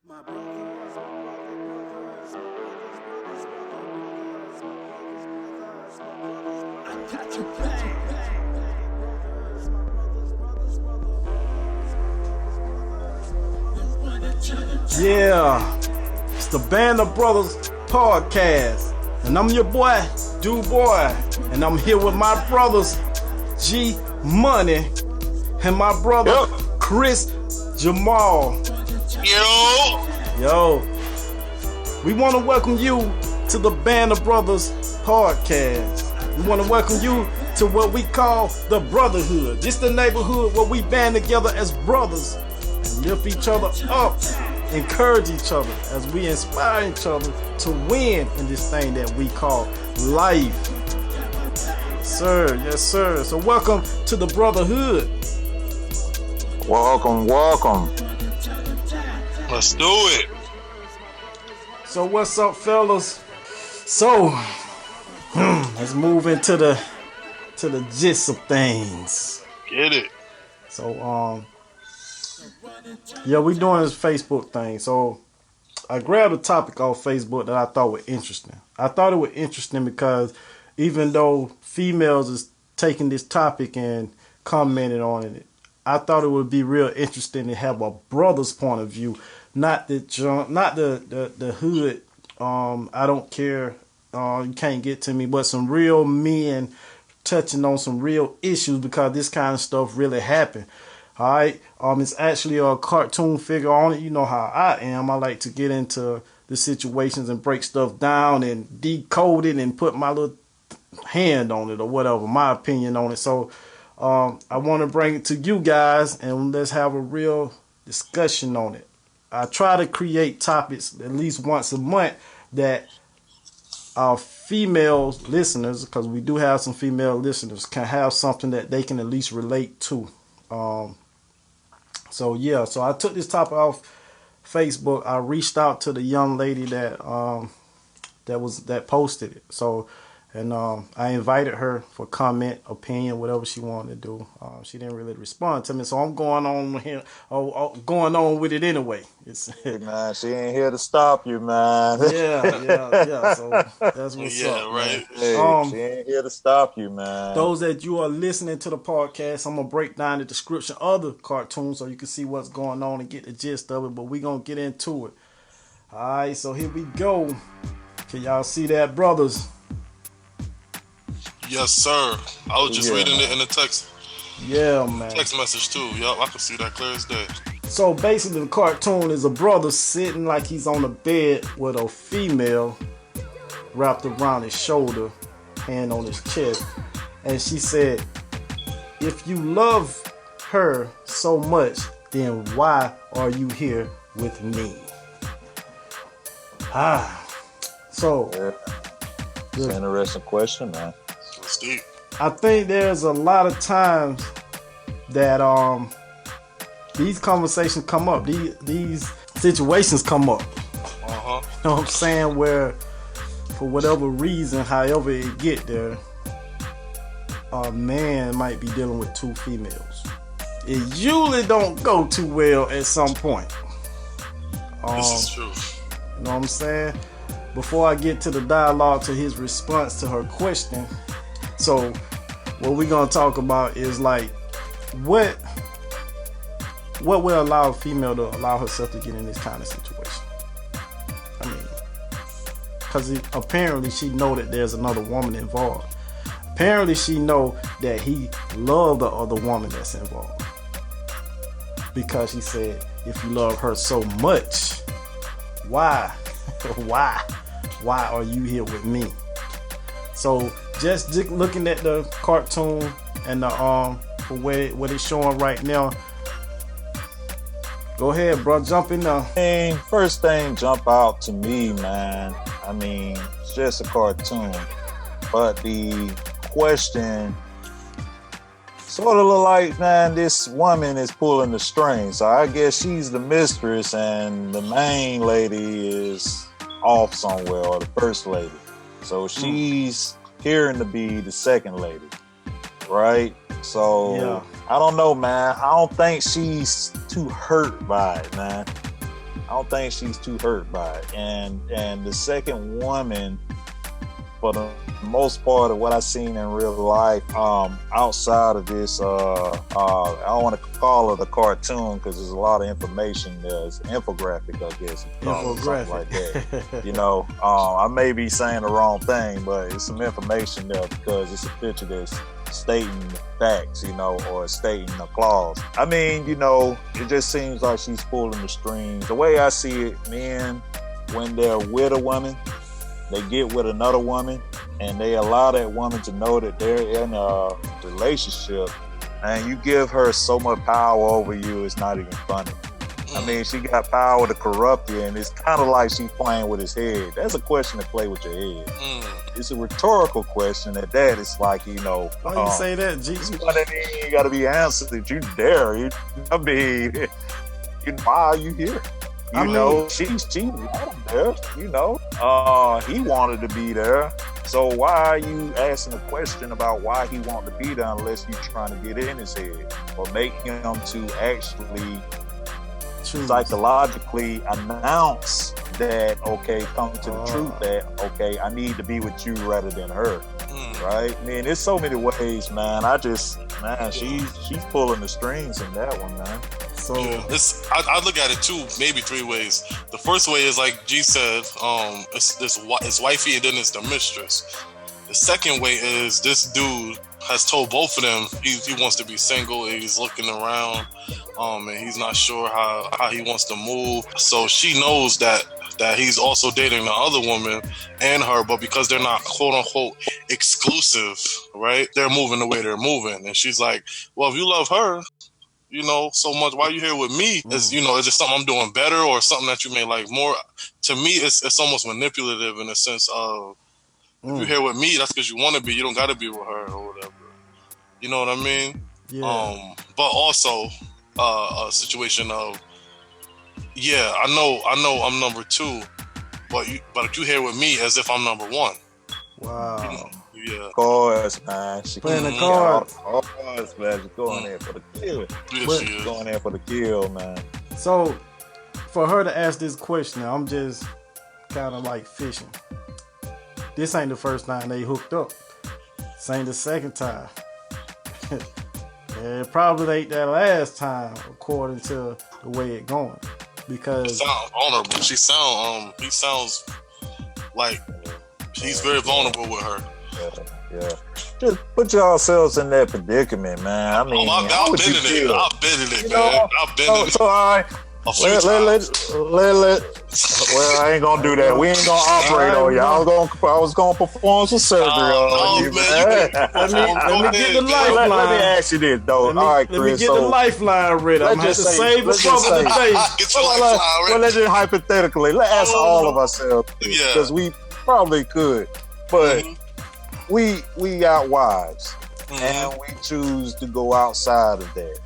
Yeah, it's the Band of Brothers podcast, and I'm your boy, Du-Boy, and I'm here with my brothers, G Money, and my brother, Chris Jamal. Yo, we want to welcome you to the Band of Brothers podcast. We want to welcome you to what we call the brotherhood, just the neighborhood where we band together as brothers and lift each other up, encourage each other as we inspire each other to win in this thing that we call life. Sir, yes sir. So welcome to the brotherhood. Welcome. Let's do it. So what's up, fellas? So let's move into the gist of things. Get it. So yeah, we doing this Facebook thing. So I grabbed a topic off Facebook that I thought was interesting. I thought it was interesting because even though females is taking this topic and commenting on it, I thought it would be real interesting to have a brother's point of view, not the hood. I don't care. You can't get to me, but some real men touching on some real issues because this kind of stuff really happened. All right. It's actually a cartoon figure on it. You know how I am. I like to get into the situations and break stuff down and decode it and put my little hand on it or whatever, my opinion on it. So I want to bring it to you guys and let's have a real discussion on it. I try to create topics at least once a month that our female listeners, because we do have some female listeners, can have something that they can at least relate to. So I took this topic off Facebook. I reached out to the young lady that posted it. So, and I invited her for comment, opinion, whatever she wanted to do. She didn't really respond to me, so I'm going on here, going on with it anyway. Man, she ain't here to stop you, man. Yeah. So that's what's up. Right. Hey, she ain't here to stop you, man. Those that you are listening to the podcast, I'm gonna break down the description of the cartoon so you can see what's going on and get the gist of it. But we gonna get into it. All right, so here we go. Can y'all see that, brothers? Yes, sir. I was just reading it in the text. Yeah, man. Text message too. Yup, I can see that clear as day. So basically, the cartoon is a brother sitting like he's on the bed with a female wrapped around his shoulder, hand on his chest, and she said, "If you love her so much, then why are you here with me?" So It's an interesting question, man. It's deep. I think there's a lot of times that these conversations come up, these situations come up. You know what I'm saying? Where for whatever reason, however it get there, a man might be dealing with two females. It usually don't go too well at some point. This is true. You know what I'm saying? Before I get to the dialogue to his response to her question, so what we're gonna talk about is like what will allow a female to allow herself to get in this kind of situation. I mean, because apparently she know that there's another woman involved. Apparently she know that he loved the other woman that's involved. Because she said, if you love her so much, why are you here with me? So just looking at the cartoon and the for what it's showing right now. Go ahead, bro. Jump in there. First thing jump out to me, man. I mean, it's just a cartoon, but the question sort of look like, man, this woman is pulling the strings. So I guess she's the mistress, and the main lady is off somewhere, or the first lady. So she's hearing to be the second lady, right? So I don't know, man. I don't think she's too hurt by it, man. I don't think she's too hurt by it. And the second woman, for the most part of what I've seen in real life, outside of this, I don't want to call it a cartoon because there's a lot of information. There's infographic, I guess, something like that. I may be saying the wrong thing, but it's some information there because it's a picture that's stating facts, or stating a clause. I mean, it just seems like she's pulling the strings. The way I see it, men, when they're with a woman, they get with another woman and they allow that woman to know that they're in a relationship, and you give her so much power over you, it's not even funny. I mean, she got power to corrupt you, and it's kind of like she's playing with his head. That's a question to play with your head. It's a rhetorical question at that. It's like, Why you say that, G? You got to be answered that you dare. I mean, why are you here? She's cheating. I don't care. He wanted to be there. So why are you asking a question about why he wanted to be there unless you're trying to get in his head or make him to actually psychologically announce that, okay, come to the truth that, okay, I need to be with you rather than her. Right? I mean, there's so many ways, man. She's pulling the strings in that one, man. So I look at it too, maybe three ways. The first way is like G said, it's wifey and then it's the mistress. The second way is this dude has told both of them he wants to be single. He's looking around, and he's not sure how he wants to move. So she knows that he's also dating the other woman and her, but because they're not quote unquote exclusive, right? They're moving the way they're moving, and she's like, well, if you love her, so much, why are you here with me? Is is it something I'm doing better or something that you may like more? To me, it's almost manipulative in the sense of, if you're here with me, that's because you want to be. You don't got to be with her or whatever. You know what I mean? Yeah. But also a situation of, I know I'm number two, but you here with me as if I'm number one. Wow. Yeah. Of course, man. She playing the cards. Of course, man. She's going there for the kill. She's going there for the kill, man. So, for her to ask this question, I'm just kind of like fishing. This ain't the first time they hooked up. This ain't the second time. It probably ain't that last time, according to the way it going. Because it sounds vulnerable. He sounds like he's very vulnerable with her. Yeah. Just put yourselves in that predicament, man. I mean, I've been in it, man. I've been in it. So all right. Well, I ain't gonna do that. We ain't gonna operate on you. I was gonna perform some surgery on you, man. Let me get the lifeline. Let me ask you this, though. All right, Chris. Let me get the lifeline ready. I'm gonna have to save it for the face. Well, let's just hypothetically. Let's ask all of ourselves, because we probably could, but we got wives, and we choose to go outside of that.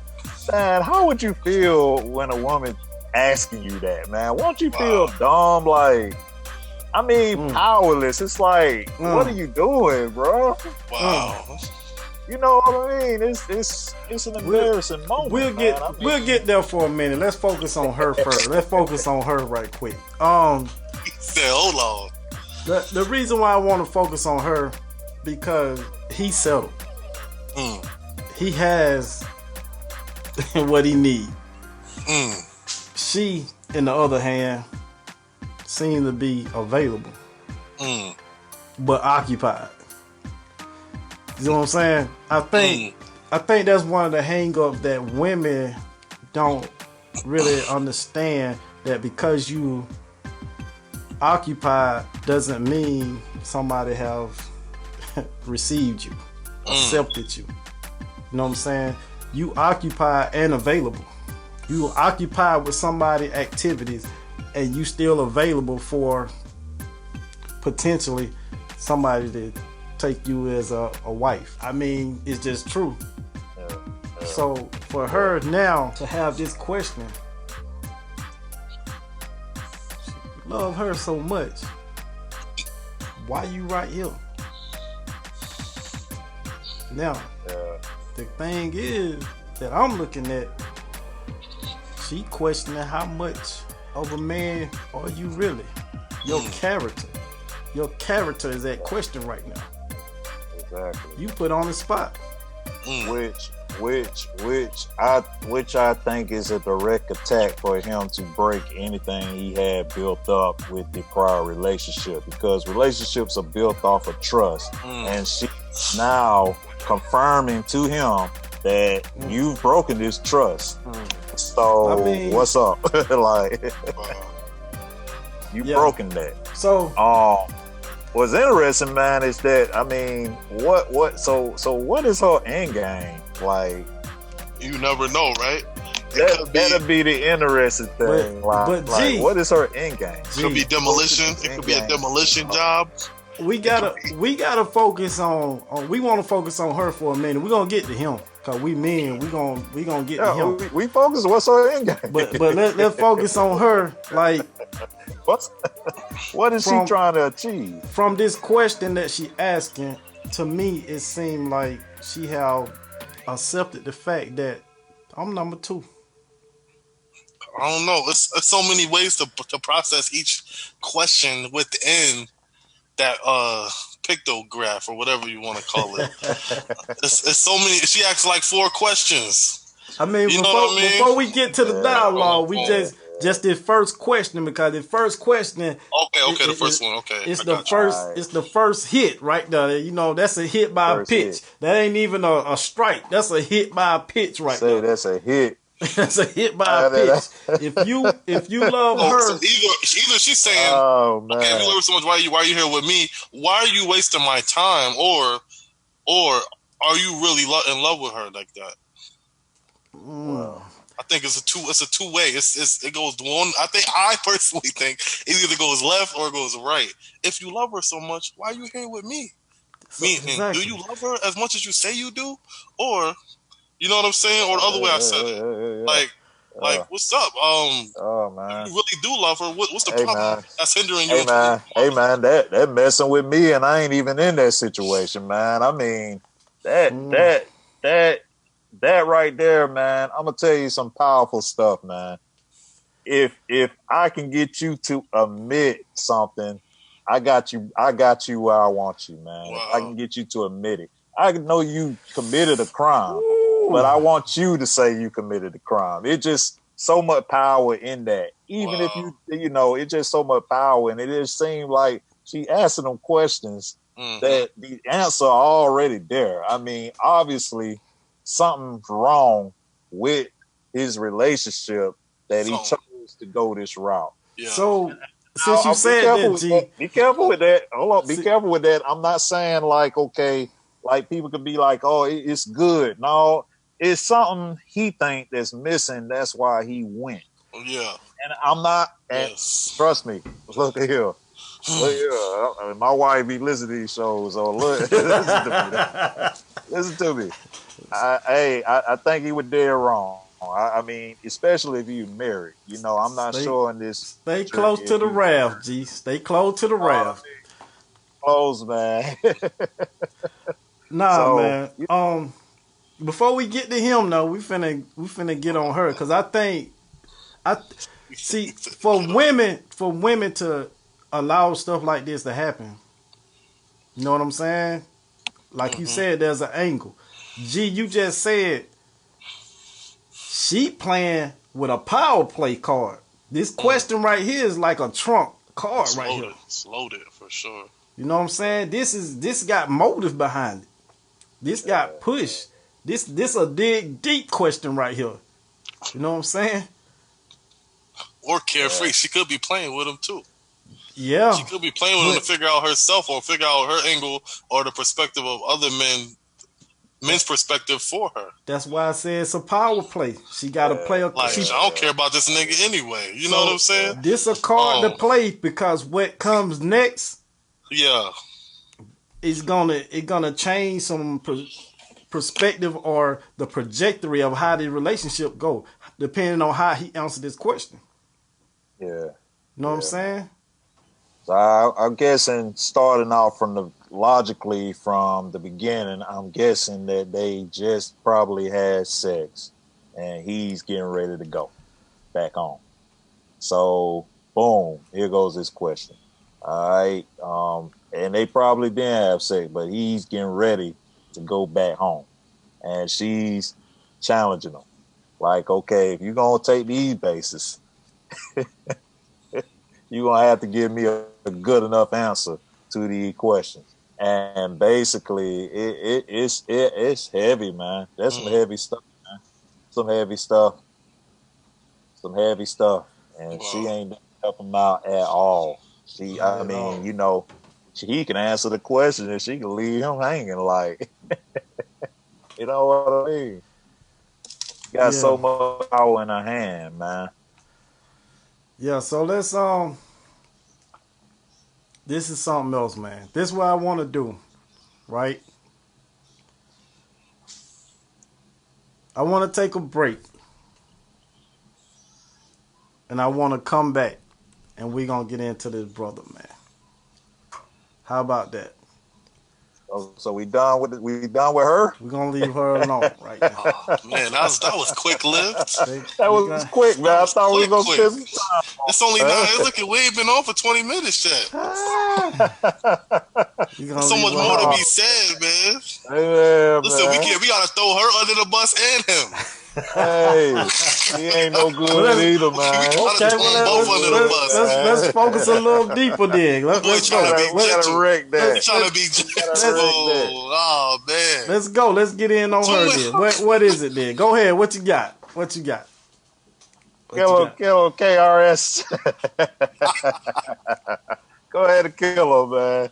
Man, how would you feel when a woman asking you that, man? Won't you feel dumb? Like, I mean, powerless. It's like, what are you doing, bro? Wow. You know what I mean? It's an embarrassing moment. We'll get there for a minute. Let's focus on her first. Let's focus on her right quick. He said, hold on. The reason why I want to focus on her, because he settled. He has what he need. She, in the other hand, seemed to be available, but occupied. You know what I'm saying? I think that's one of the hang-ups that women don't really understand, that because you occupied doesn't mean somebody have received you, accepted you. You know what I'm saying? You occupied and available. You occupied with somebody activities, and you still available for potentially somebody to take you as a wife. I mean, it's just true. So for her now to have this question, she love her so much. Why you right here? Now, the thing is that I'm looking at, she questioning how much of a man are you really? Your character. Your character is at question right now. Exactly. You put on the spot. Which I think is a direct attack for him to break anything he had built up with the prior relationship, because relationships are built off of trust, and she's now confirming to him that you've broken this trust. So I mean, what's up? Like you broken that. So what's interesting, man, is that I mean, so what is her end game? Like, you never know, right? That'll be the interesting thing. But G, what is her end game? It could be demolition. It could be a demolition job. We gotta focus on we want to focus on her for a minute. We're gonna get to him because we men. We gonna get to him. We focus. What's her end game? But let's focus on her. Like, what is she trying to achieve from this question that she asking? To me, it seemed like she have accepted the fact that I'm number 2. I don't know. It's so many ways to process each question within that pictograph or whatever you want to call it. it's so many. She asked like 4 questions. I mean, before we get to the dialogue, we just the first question, because the first question. Okay, the first one. Okay, it's the first. Right. It's the first hit right there. You know, that's a hit by a pitch. Hit. That ain't even a strike. That's a hit by a pitch right there. That's a hit. That's a hit by a pitch. If you love her, so either she's saying, "Oh man, okay, if you love her so much, why are you here with me? Why are you wasting my time? Or are you really in love with her like that?" Wow. I think it's a two way. It goes one. I personally think it either goes left or it goes right. If you love her so much, why are you here with me? Meaning, do you love her as much as you say you do, or you know what I'm saying, or the other way I said it? Like, what's up? Oh man, if you really do love her. What's the problem that's hindering you? Hey man, that messing with me, and I ain't even in that situation, man. I mean, that right there, man, I'm gonna tell you some powerful stuff, man. If I can get you to admit something, I got you where I want you, man. Wow. If I can get you to admit it. I know you committed a crime, but I want you to say you committed a crime. It's just so much power in that. Even if you know, it's just so much power, and it just seemed like she asking them questions that the answer already there. I mean, obviously something's wrong with his relationship that he chose to go this route. Yeah. So since you said that, G, be careful with that. Hold on, be careful with that. I'm not saying like, okay, like people could be like, oh, it's good. No, it's something he think that's missing. That's why he went. Yeah. And I'm not. And trust me. Look at here. Look here. I mean, my wife be listening to these shows. So look, listen to me. I think he was dead wrong. I mean, especially if you married. You know, I'm not sure in this. Stay close to the raft, G. Stay close to the raft. Close, man. Nah, man. Before we get to him, though, we finna get on her, because I think see for women to allow stuff like this to happen. You know what I'm saying? Like you said, there's an angle. G, you just said she playing with a power play card. This question right here is like a trump card right here. It's loaded for sure. You know what I'm saying? This got motive behind it. This got push. This a deep question right here. You know what I'm saying? Or carefree. She could be playing with him too. Yeah. She could be playing with him to figure out herself or figure out her angle or the perspective of other men's perspective for her. That's why I say it's a power play. She got to play a. Like, I don't care about this nigga anyway. You know what I'm saying? This a card to play, because what comes next, is gonna change some perspective or the trajectory of how the relationship go, depending on how he answered this question. Yeah. You know what I'm saying? So I'm guessing, starting off logically from the beginning, I'm guessing that they just probably had sex and he's getting ready to go back on. So, boom, here goes this question. All right. And they probably didn't have sex, but he's getting ready to go back home. And she's challenging him. Like, okay, if you're going to take these bases, you're going to have to give me a good enough answer to the questions. And basically, it's heavy, man. That's some heavy stuff, man. Some heavy stuff. Some heavy stuff. And she ain't helping him out at all. I mean, you know, he can answer the question and she can leave him hanging like, you know what I mean? Got so much power in her hand, man. Yeah, so let's this is something else, man. This is what I want to do, right? I want to take a break. And I want to come back and we're going to get into this brother, man. How about that? So we done with her? We're going to leave her alone right now. Oh, man, that was quick-lived. That was quick, man. I thought we were going to spend some time. It's only 9. Look, we ain't been on for 20 minutes yet. There's so much more to be said, man. Yeah, listen, man. we got to throw her under the bus and him. Hey, he ain't no good either, man. Okay, let's focus a little deeper then. Let's go. Let's wreck that. Trying to be gentle. Oh, man. Let's go. Let's get in on her then. What is it then? Go ahead. What you got? Kill KRS. Go ahead and kill her, man.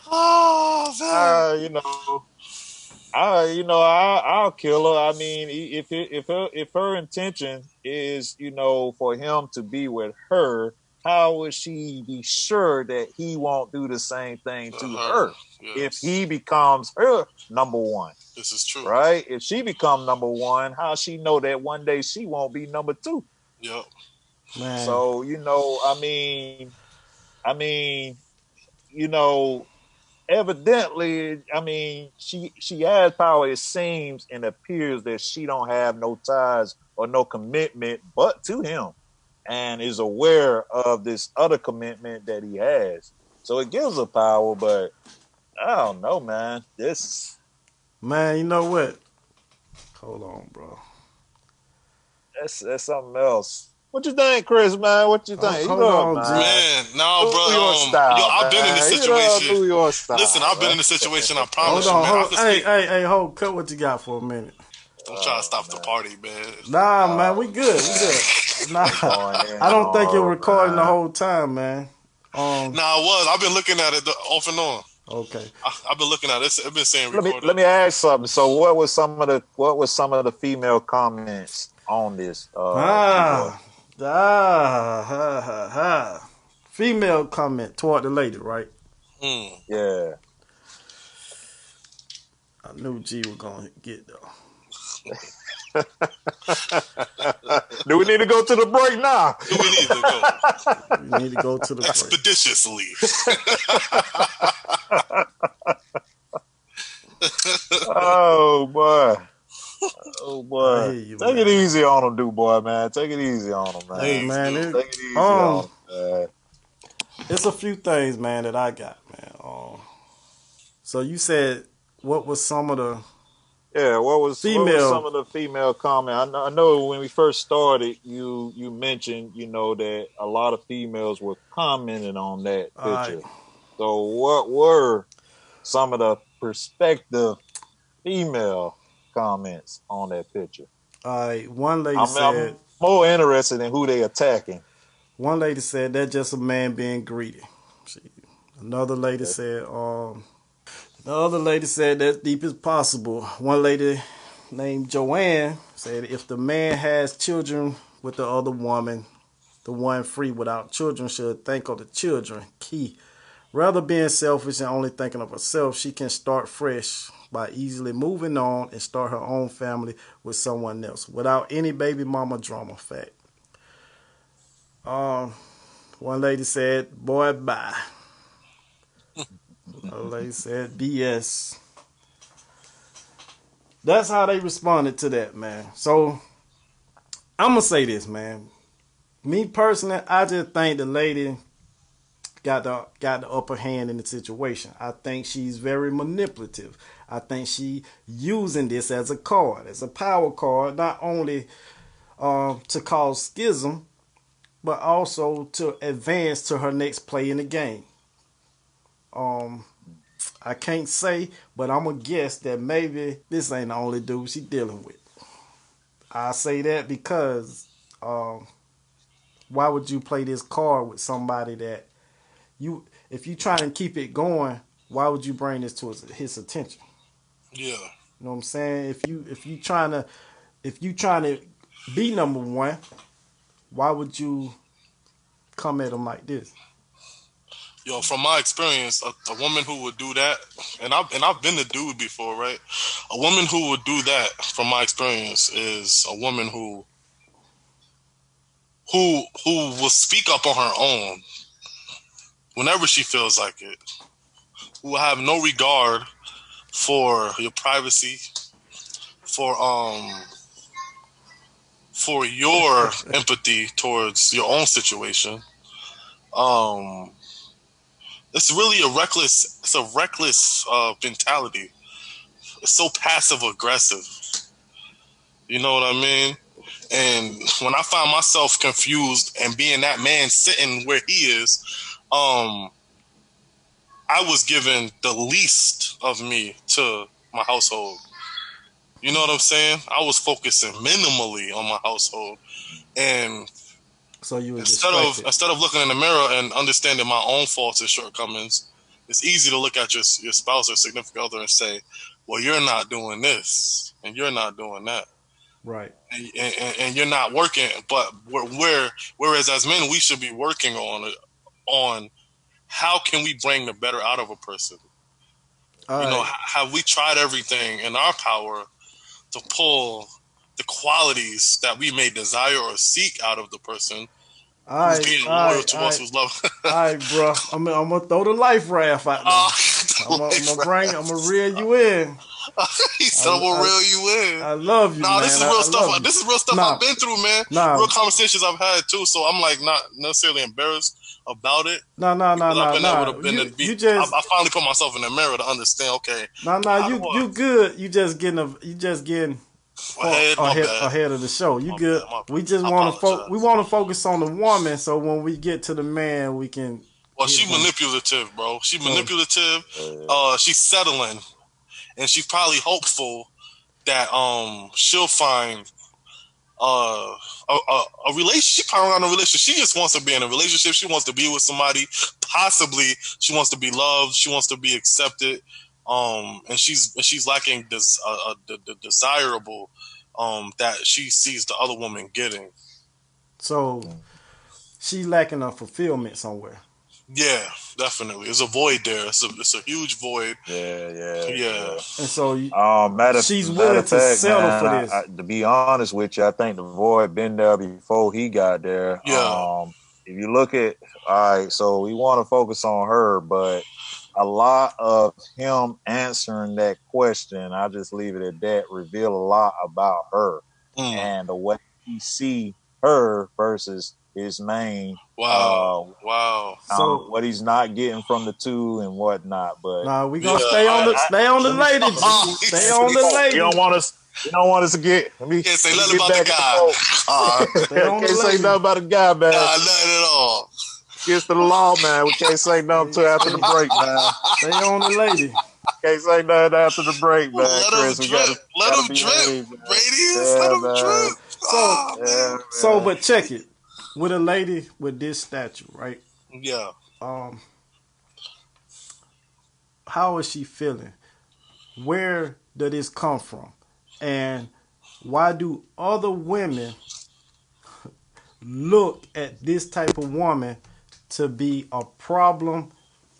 Oh, man. I'll kill her. I mean, if her intention is, for him to be with her, how would she be sure that he won't do the same thing to her if he becomes her number one? This is true, right? If she become number one, how she know that one day she won't be number two? Yep. Man. So evidently, she has power. It seems and appears that she don't have no ties or no commitment but to him, and is aware of this other commitment that he has. So it gives her power, but I don't know, man. Man, you know what? Hold on, bro. That's something else. What you think, Chris, man? What you think? Hold on, man. No, bro. New York style, I've been in this situation. New York style. Listen, I've been in this situation. I promise hold on, you, man. Hey, hold. Cut what you got for a minute. Don't try to stop the party, man. Nah, man, we good. Nah, I don't think you're recording the whole time, man. Nah, I was. I've been looking at it off and on. Okay. I've been looking at it. I've been saying recording. Let me ask something. So, what was some of the female comments on this? Female comment toward the lady, right? Yeah. I knew G was gonna get though. Do we need to go to the break now? Do we need to go? We need to go to the expeditiously. Oh boy. Take it easy on him, dude, boy, man. Take it easy on him, man. Hey, man. Take it easy on him, man. It's a few things, man, that I got, man. So you said, what was some of the what was some of the female comment? I know when we first started, you mentioned, that a lot of females were commenting on that picture. So what were some of the prospective female comments on that picture? One lady said, I'm more interested in who they attacking. One lady said that's just a man being greedy. Another lady said, the other lady said that's deep as possible. One lady named Joanne said if the man has children with the other woman, the one free without children should think of the children. Key. Rather being selfish and only thinking of herself, she can start fresh by easily moving on and start her own family with someone else without any baby mama drama. Fact. One lady said, boy, bye. Another lady said, BS. That's how they responded to that, man. So, I'm going to say this, man. Me personally, I just think the lady got the upper hand in the situation. I think she's very manipulative. I think she using this as a card, as a power card, not only to cause schism, but also to advance to her next play in the game. Um, I can't say, but I'm gonna guess that maybe this ain't the only dude she dealing with. I say that because why would you play this card with somebody that you, if you trying to keep it going, why would you bring this to his attention? Yeah. You know what I'm saying? If you trying to be number one, why would you come at him like this? Yo, from my experience, a woman who would do that, and I've been a dude before, right? A woman who would do that, from my experience, is a woman who will speak up on her own whenever she feels like it. Who will have no regard for your privacy, for for your empathy towards your own situation. Um, it's really a reckless. It's a reckless mentality. It's so passive aggressive. You know what I mean? And when I find myself confused and being that man sitting where he is, I was given the least of me to my household. You know what I'm saying? I was focusing minimally on my household, and So you were instead distracted. of looking in the mirror and understanding my own faults and shortcomings, it's easy to look at your spouse or significant other and say, "Well, you're not doing this, and you're not doing that." Right. And you're not working. But whereas as men, we should be working on how can we bring the better out of a person. All You know, right. have we tried everything in our power to pull the qualities that we may desire or seek out of the person All who's right. being All loyal right. to All us, right. who's love? All right, bro. I'm gonna throw the life raft out there. I'm gonna reel you in. He said, "I'm I, gonna I, reel you in." I love you, Nah, this man. is real I stuff. love you. This is real stuff I've Nah, been through, man. nah, Real conversations I've had too. So I'm like not necessarily embarrassed about it nah, because I've nah, been able nah. to bend You and be. you just I finally put myself in the mirror to understand. Okay, nah. how do You good. You just getting I head? My bad. ahead of the show. You My good. bad. My We bad. just I we apologize. want to focus on the woman. So when we get to the man, we can Well, hit she him. manipulative, bro. She So manipulative. Uh, She's settling, and she's probably hopeful that she'll find uh a relationship. She probably not in a relationship. She just wants to be in a relationship. She wants to be with somebody. Possibly, she wants to be loved. She wants to be accepted. And she's lacking this the desirable that she sees the other woman getting. so she lacking a fulfillment somewhere. Yeah, definitely. There's a void there. It's a huge void. Yeah. yeah. And so she's Matter willing of to fact, settle man, for this. to be honest with you, I think the void been there before he got there. Yeah. If you look at, all right, so we want to focus on her, but a lot of him answering that question, I just leave it at that, reveal a lot about her Mm. and the way he see her versus his main, Wow. Wow. So what he's not getting from the two and whatnot. But now we Yeah. gonna stay on the let me lady. Oh, G. he Stay said- on the you lady. don't want us. You don't want us to get. Let me, Can't say let me nothing get about the back guy. Stay on the can't say lady. nothing about the guy, man. Nah, nothing at all. Against the law, man. We can't say nothing till after the break, man. Stay on the lady. Can't say nothing after the break, man. Let him Chris, we drip. Let him behave, drip. man. Radius, Yeah, let him man. drip. Oh, man. So, man. but check it. With a lady with this statue, right? Yeah. How is she feeling? Where did this come from? And why do other women look at this type of woman to be a problem?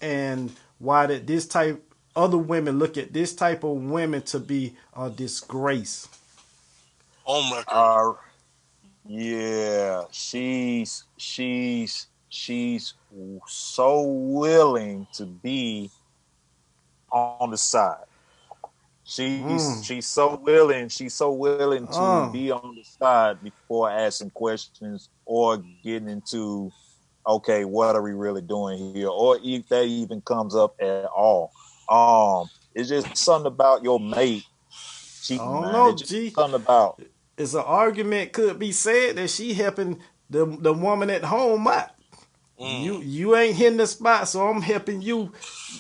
And why did this type other women look at this type of women to be a disgrace? Home record. Yeah, she's so willing to be on the side. She's so willing. She's so willing to be on the side before asking questions or getting into, okay, what are we really doing here? Or if that even comes up at all. It's just something about your mate I cheating, don't man. know, It's just G. something about. It's an argument could be said that she helping the woman at home out. You ain't hitting the spot, so I'm helping you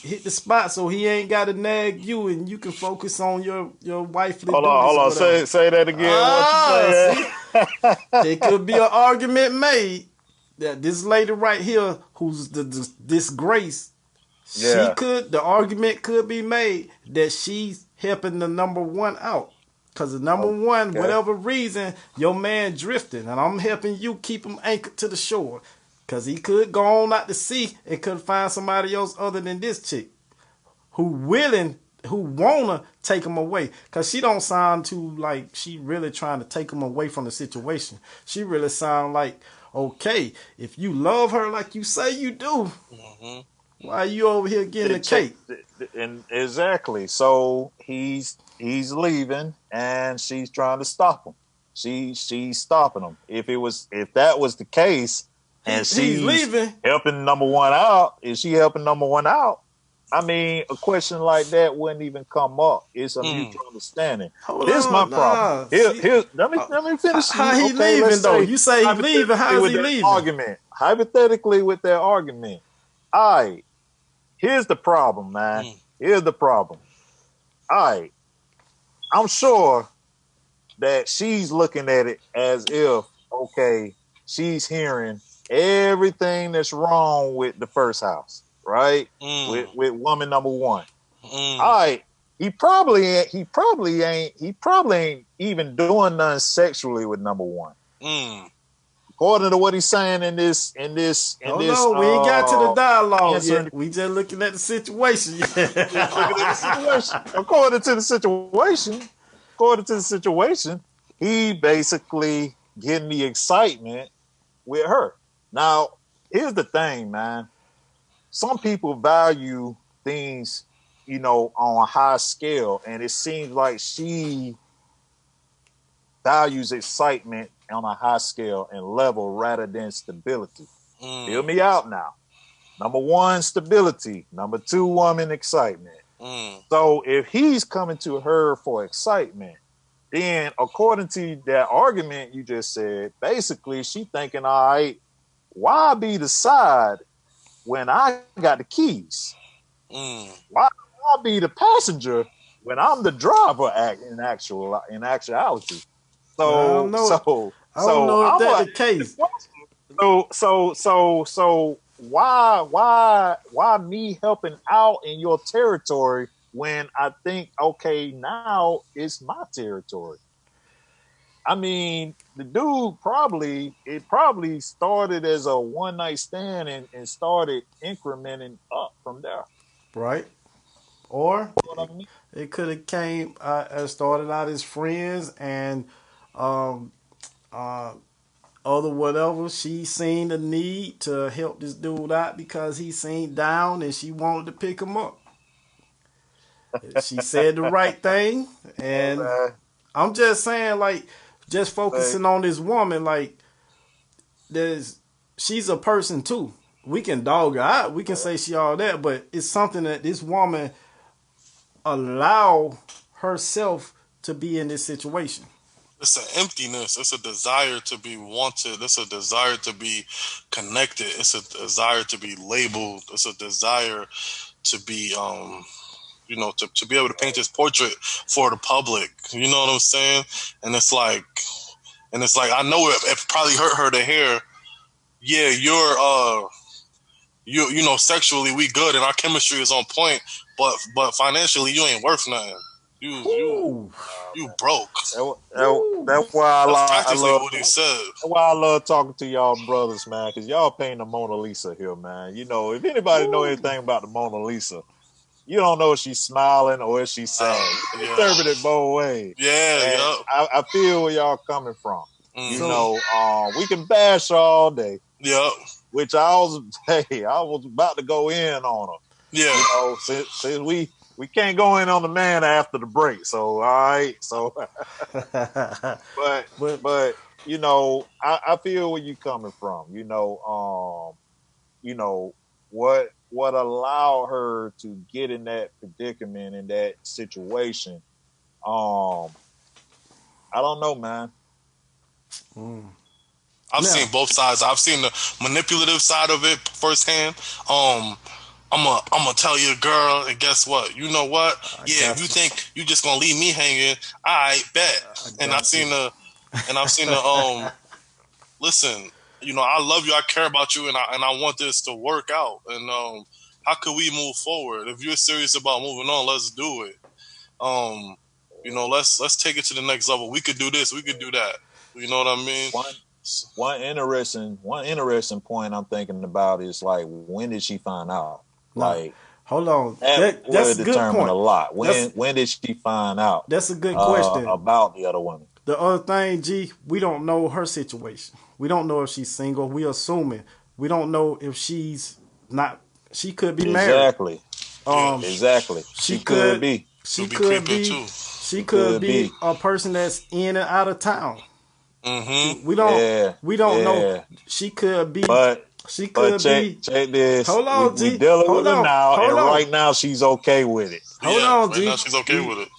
hit the spot, so he ain't got to nag you, and you can focus on your wifely Hold duties. on. Say that again. What you See, say? there could be an argument made that this lady right here, who's the disgrace, Yeah. the argument could be made that she's helping the number one out. Because the number one, whatever reason, your man drifting, and I'm helping you keep him anchored to the shore. Because he could go on out to sea and could find somebody else other than this chick who wanna take him away. Because she don't sound too like she really trying to take him away from the situation. She really sound like, okay, if you love her like you say you do, why are you over here getting the cake? And exactly. So he's leaving, and she's trying to stop him. She's stopping him. If that was the case, and she's leaving, helping number one out, is she helping number one out? I mean, a question like that wouldn't even come up. It's a mutual understanding. Here's my problem. Let me finish. How he leaving though? You say he leaving. How is he leaving? Argument. Hypothetically, with that argument, here's the problem, man. Here's the problem. I'm sure that she's looking at it as if, okay, she's hearing everything that's wrong with the first house, right? With woman number one. He probably ain't even doing nothing sexually with number one. According to what he's saying in this. No, we ain't got to the dialogue yet. We just looking at the situation. According to the situation, he basically getting the excitement with her. Now, here's the thing, man. Some people value things, on a high scale, and it seems like she values excitement on a high scale and level rather than stability. Hear me out now. Number one, stability. Number two, woman, excitement. So if he's coming to her for excitement, then according to that argument you just said, basically she thinking, all right, why be the side when I got the keys? Why be the passenger when I'm the driver in actuality? So I don't know if that's the case. So why me helping out in your territory when I think, okay, now it's my territory? I mean, the dude probably started as a one night stand and started incrementing up from there. Right. Or it could have came started out as friends and other whatever. She seen the need to help this dude out because he seemed down and she wanted to pick him up. She said the right thing, and I'm just saying, like, just focusing on this woman, like, she's a person too. We can dog her out, we can say she all that, but it's something that this woman allow herself to be in this situation. It's an emptiness. It's a desire to be wanted. It's a desire to be connected. It's a desire to be labeled. It's a desire to be, to be able to paint this portrait for the public. You know what I'm saying? And it's like, I know it probably hurt her to hear, yeah, you're, sexually we good and our chemistry is on point, but financially you ain't worth nothing. You broke. That's why I love what he said. That's why I love talking to y'all brothers, man, because y'all painting the Mona Lisa here, man. If anybody know anything about the Mona Lisa, you don't know if she's smiling or if she's sad. You interpret it both ways. Yeah. I feel where y'all coming from. We can bash her all day. Yep. Which I was about to go in on her. Yeah. Since we we can't go in on the man after the break. So all right. So, but you know, I feel where you coming from. You know, what allowed her to get in that predicament, in that situation. I don't know, man. I've seen both sides. I've seen the manipulative side of it firsthand. I'm gonna tell your girl, and guess what? You know what? If you think you just gonna leave me hanging, I bet. I've seen the listen. You know, I love you. I care about you, and I want this to work out. And how could we move forward? If you're serious about moving on, let's do it. You know, let's take it to the next level. We could do this. We could do that. You know what I mean? One interesting point I'm thinking about is like, when did she find out? Like, hold on, that's a good point. A lot. When did she find out? That's a good question about the other woman. The other thing, G, we don't know her situation. We don't know if she's single. We assuming. We don't know if she's not. She could be married. Exactly. She could be. She could be. Too. She could be a person that's in and out of town. Mm-hmm. We don't know. She could be. She could be. Check this. Hold on, G. We dealing with her now, and right now she's okay with it. Hold on, G. Right now she's okay with it.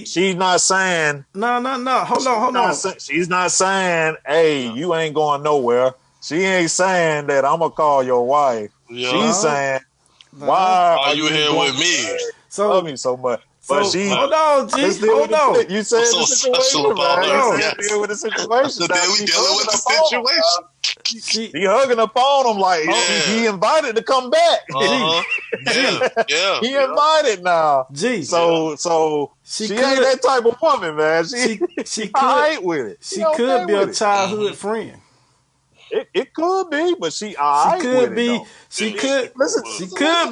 She's not saying. No. Hold on. She's not saying, "Hey, you ain't going nowhere." She ain't saying that I'm gonna call your wife. Yeah. She's saying, "Why are you here with me?" So love me so much. But she, hold on, G. Hold on. You said the situation, man. You deal with the situation. We dealing with the situation. He hugging up on him like he invited to come back. Yeah. He invited now. G. So she ain't that type of woman, man. She could with it. She could be a childhood friend. It could be, but she could be. She could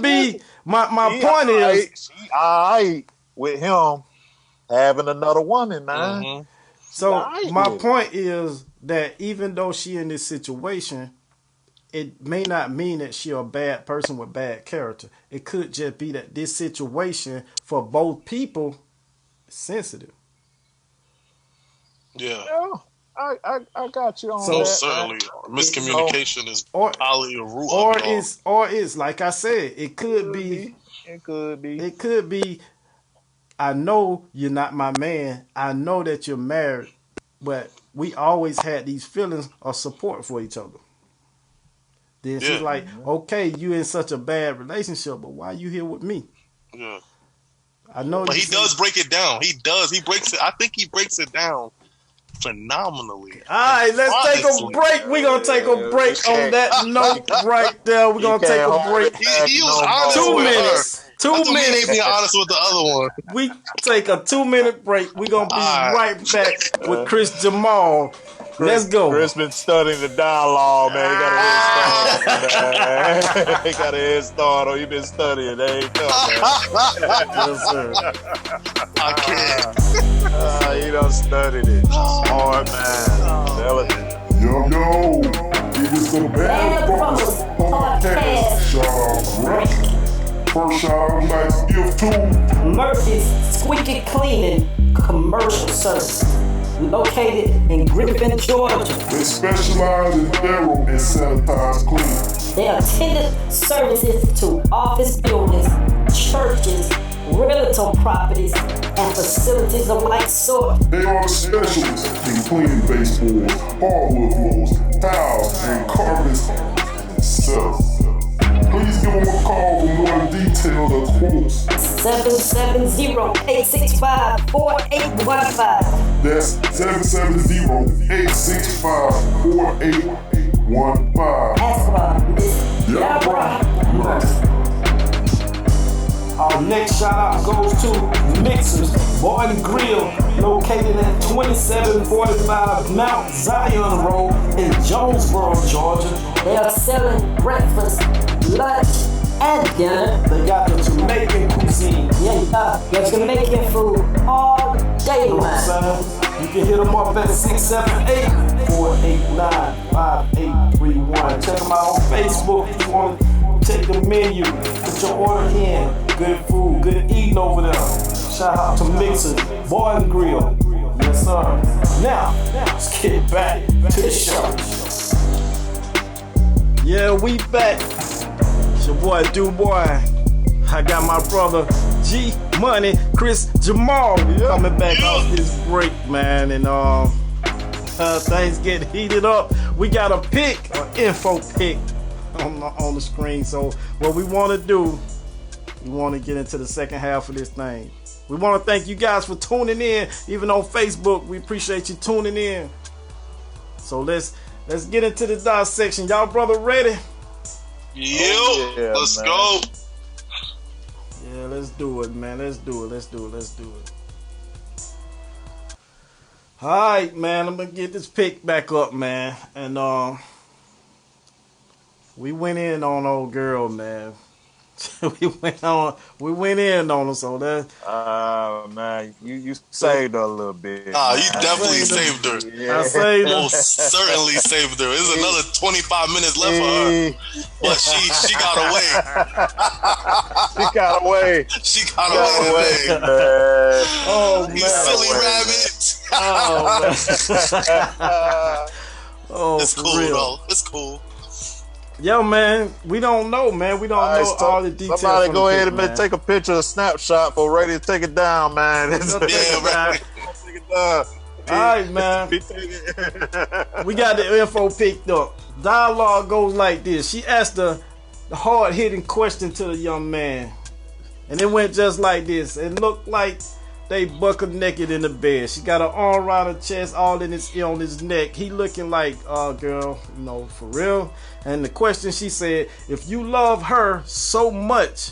be. My point is, she alright with him having another woman, man. Mm-hmm. So my point is that even though she in this situation, it may not mean that she a bad person with bad character. It could just be that this situation for both people is sensitive. Yeah. I got you on that. So certainly, miscommunication is probably a root of it all. Or it's like I said, it could be. It could be. I know you're not my man. I know that you're married, but we always had these feelings of support for each other. Then she's like, okay, you in such a bad relationship, but why you here with me? Yeah. I know. But he does break it down. He does. He breaks it. I think he breaks it down phenomenally. All right, let's take a break. We're going to take a break on that note right there. We're going to take a break. He was honest 2 with minutes. Her. 2 minutes. Being honest with the other one. We take a 2-minute break. We're going to be right back with Chris Jamal. Let's go. Chris been studying the dialogue, man. He got a head start. He been studying. They ain't come, man. Yes, sir. I can't. He done studied it. Hard, man. Intelligent. Yo, it is the Bad Brothers Podcast. Shout out Russ. First shout out I'd like to give to Murphy's Squeaky Cleaning Commercial Service. Located in Griffin, Georgia. They specialize in thorough and sanitized cleaning. They attended services to office buildings, churches, rental properties, and facilities of like sort. They are specialists in cleaning baseboards, hardwood floors, tiles, and carpets, and so. Please give them a call for more details or quotes. 770-865-4815. That's 770-865-4815. Ask for Miss Deborah Murphy. Our next shout out goes to Mixers Bar and Grill, located at 2745 Mount Zion Road in Jonesboro, Georgia. They are selling breakfast, lunch, and dinner. They got the Jamaican cuisine. Yeah, there's Jamaican food all day long. You can hit them up at 678-489-5831. Check them out on Facebook if you want to check the menu, put your order in. Good food, good eating over there. Shout out to Mixer, Boy and Grill. Yes, sir. Now, let's get back to the show. Yeah, we back. It's your boy, Dubois. I got my brother, G Money, Chris Jamal coming back off this break, man. And things get heated up. We got a pick, an info pick on the screen. So what we want to do, we want to get into the second half of this thing. We want to thank you guys for tuning in, even on Facebook. We appreciate you tuning in. So let's get into the dissection. Y'all brother ready? Let's go. Yeah, let's do it, man. Let's do it. Alright, man, I'm gonna get this pick back up, man. And we went in on old girl, man. we went in on her, so that man, you saved her a little bit. You definitely saved her. Yeah. I saved her. Most certainly saved her. There's another 25 minutes left for her, but she got away. She got away. She got away. Man. Oh You man. silly rabbit. Oh, It's for cool real. though. It's cool. Yo, man, we don't know, man. We don't know all the details. Somebody from go the ahead pick, and man. take a picture, a snapshot for ready to take it down, man. Yeah, right. Take it down. All right, man. We got the info picked up. Dialogue goes like this. She asked the hard-hitting question to the young man. And it went just like this. It looked like they buckled naked in the bed. She got her arm around her chest, all in his on his neck. He looking like, girl, for real. And the question she said, if you love her so much,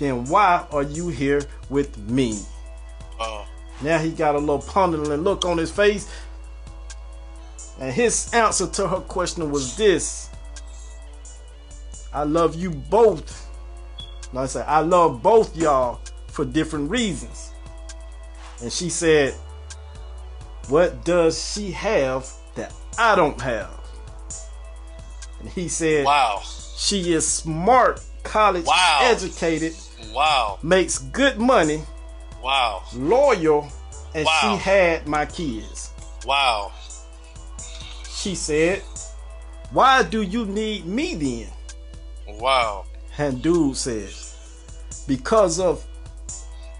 then why are you here with me? Now he got a little pondering look on his face. And his answer to her question was this: I love you both. No, I said, I love both y'all for different reasons. And she said, what does she have that I don't have? And he said, Wow. she is smart, college educated, makes good money, loyal, and she had my kids. Wow. She said, why do you need me then? Wow. And dude says, because of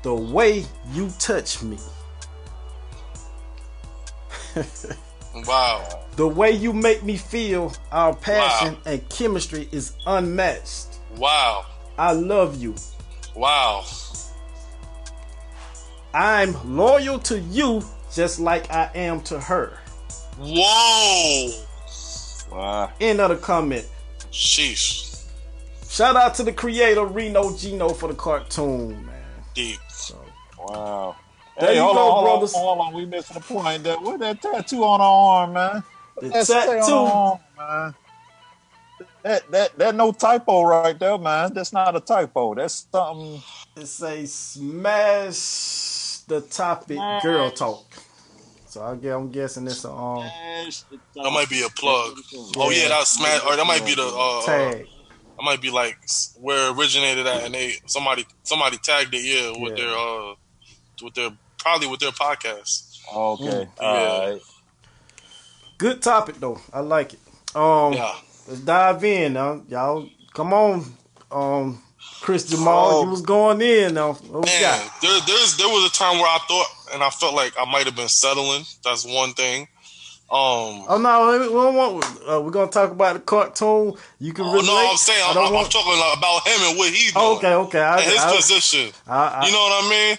the way you touch me. Wow. The way you make me feel, our passion and chemistry is unmatched. Wow. I love you. Wow. I'm loyal to you just like I am to her. Whoa. Wow. End of the comment. Sheesh. Shout out to the creator Reno Gino for the cartoon, man. Deep. So, Wow. there you hold go, on, brothers. Hold on, we missing the point. What that tattoo on her arm, man? The That tattoo tattoo. on her arm, man. That no typo right there, man. That's not a typo. That's something. It say smash the topic girl talk. So I'm guessing it's a That might be a plug. Oh yeah, that's smash. Or that might be the tag. That might be like where it originated at, and somebody tagged it, with their podcast. Okay. Yeah. All right. Good topic though. I like it. Yeah. Let's dive in now. Y'all come on. Chris Jamal, you was going in now. What we Man, got? there was a time where I thought and I felt like I might have been settling. That's one thing. Oh no, we don't want. We're gonna talk about the cartoon. You can relate. No, I'm saying I'm talking about him and what he's doing. Okay. And his position. You know what I mean?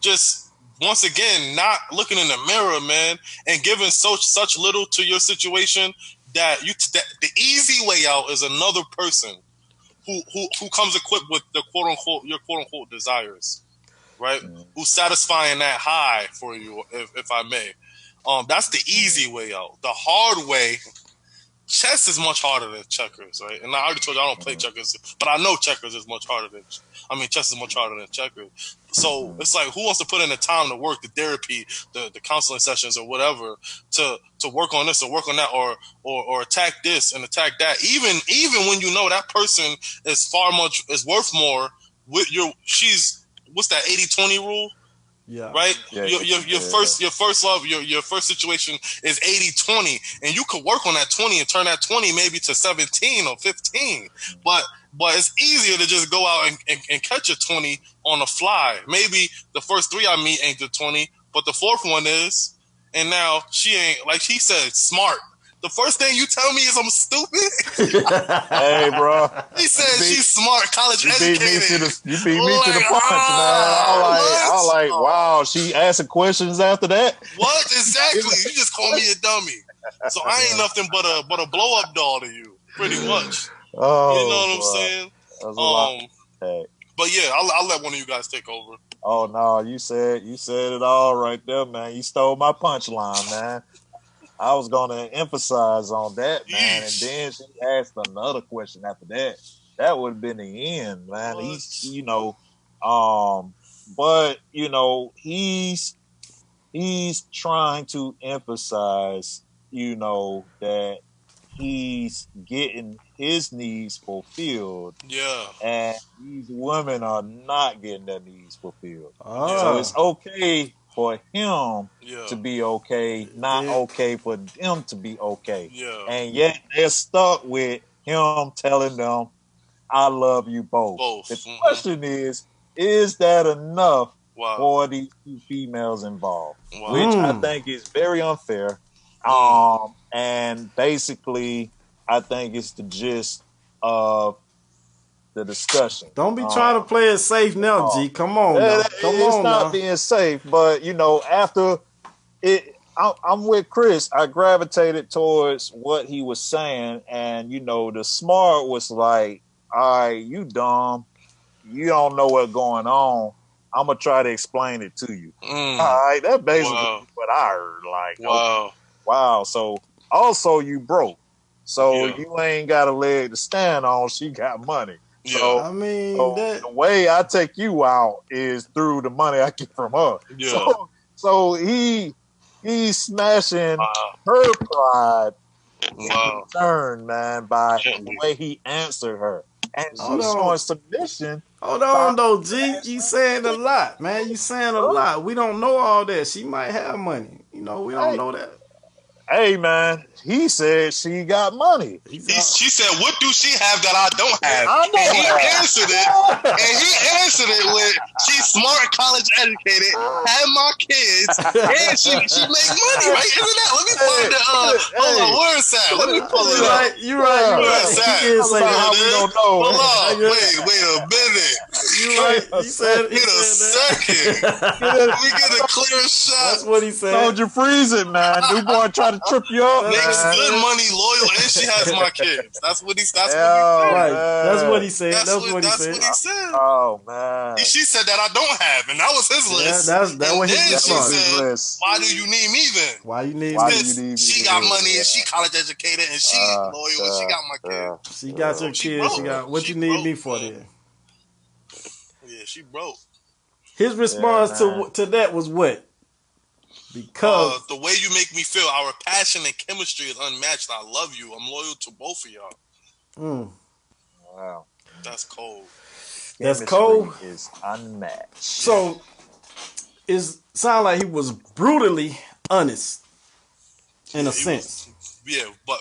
Just once again, not looking in the mirror, man, and giving such little to your situation that the easy way out is another person who comes equipped with the your quote unquote desires, right? Mm-hmm. Who's satisfying that high for you, if I may. That's the easy way out. The hard way, chess is much harder than checkers, right? And I already told you I don't play checkers, but I know checkers is much harder than. I mean, chess is much harder than checkers. So it's like, who wants to put in the time to work, the therapy, the counseling sessions, or whatever, to work on this or work on that, or attack this and attack that. Even when you know that person is is worth more. She's what's that 80-20 rule? Yeah. Right? Yeah, your first love, your first situation is 80-20, and you could work on that 20 and turn that 20 maybe to 17 or 15. But it's easier to just go out and catch a 20 on the fly. Maybe the first 3 I meet ain't the 20, but the 4th one is. And now she ain't, like he said, smart. The first thing you tell me is I'm stupid. Hey, bro. He said she's smart, college educated. You beat me to the punch, man. I'm like, wow. She asking questions after that. What exactly? You just call me a dummy. So I ain't nothing but a blow up doll to you, pretty much. Oh, you know what I'm saying? That's a lot. Hey. But yeah, I'll let one of you guys take over. Oh no, you said it all right there, man. You stole my punchline, man. I was gonna emphasize on that, man, and then she asked another question after that. That would have been the end, man. What? But he's trying to emphasize, that he's getting his needs fulfilled. Yeah. And these women are not getting their needs fulfilled. So it's okay for him to be okay, not okay for them to be okay. Yeah. And yet they're stuck with him telling them, I love you both. The question is that enough for these 2 females involved? Which I think is very unfair. And basically, I think it's the gist of the discussion. Don't be trying to play it safe now, G. Come on, now. It's not being safe, but after it, I'm with Chris. I gravitated towards what he was saying, and the smart was like, "All right, you dumb, you don't know what's going on. I'm gonna try to explain it to you." All right, that's basically what I heard. Like, wow. So also you broke, so you ain't got a leg to stand on. She got money. Yeah. So, I mean, the way I take you out is through the money I get from her. Yeah. So he's smashing her pride in return, man, by the way he answered her. And she's showing submission. Hold on, though, G. You saying a lot, man. You saying a lot. We don't know all that. She might have money. We don't know that. Hey, man, he said she got money. She said, what do she have that I don't have? And he answered it with, she's smart, college educated, had my kids, and she make money, right? Isn't that? Let me find the, hold on, where is that? Let me pull it up. You're right. Where is that? Don't know. Hold on, wait a minute. You're right. You said in a second. Let me get a clear shot. That's what he said. Told you freeze it, man. New boy try to trip you up. Makes good money, loyal, and she has my kids. That's what he said. Right. That's what he said. That's what he said. Oh man. She said that I don't have, and that was his list. That's what his list. Why do you need me then? Why you need me? She got money and she college educated and she loyal and she got my kids. She got your kids. She got what you need me for then? Yeah, she broke. His response to that was what? Because the way you make me feel, our passion and chemistry is unmatched. I love you. I'm loyal to both of y'all. Wow, that's cold. That's cold. Is unmatched. So it sounds like he was brutally honest in a sense. But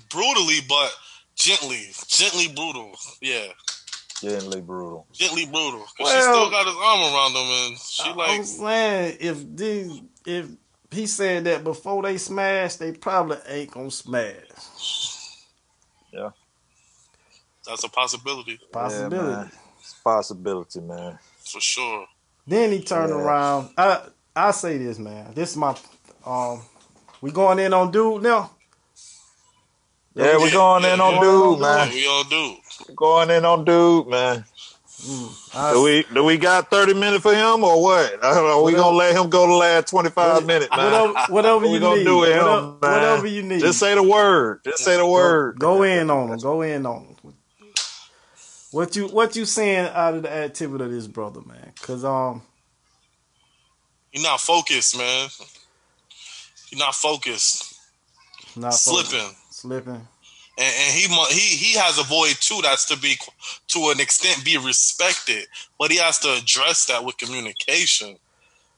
brutally, but gently brutal. Yeah. Gently brutal. Cause she still got his arm around him, and she I'm saying if he said that before they smash, they probably ain't gonna smash. Yeah, that's a possibility. Yeah, man. It's a possibility, man. For sure. Then he turned around. I say this, man. This is my we going in on dude now. Yeah, we're going in on dude, man. We on dude. Going in on dude, man. Do we got 30 minutes for him or what? Are we gonna let him go the last 25 minutes, man? Whatever What we you gonna need. do with him, man? Whatever you need. Just say the word. Just say the word. Go in on him. Go in on him. What you saying out of the activity of this brother, man? Cause You're not focused, man. You're not focused. not Slipping. Slipping. And he has a void too that's to an extent be respected, but he has to address that with communication.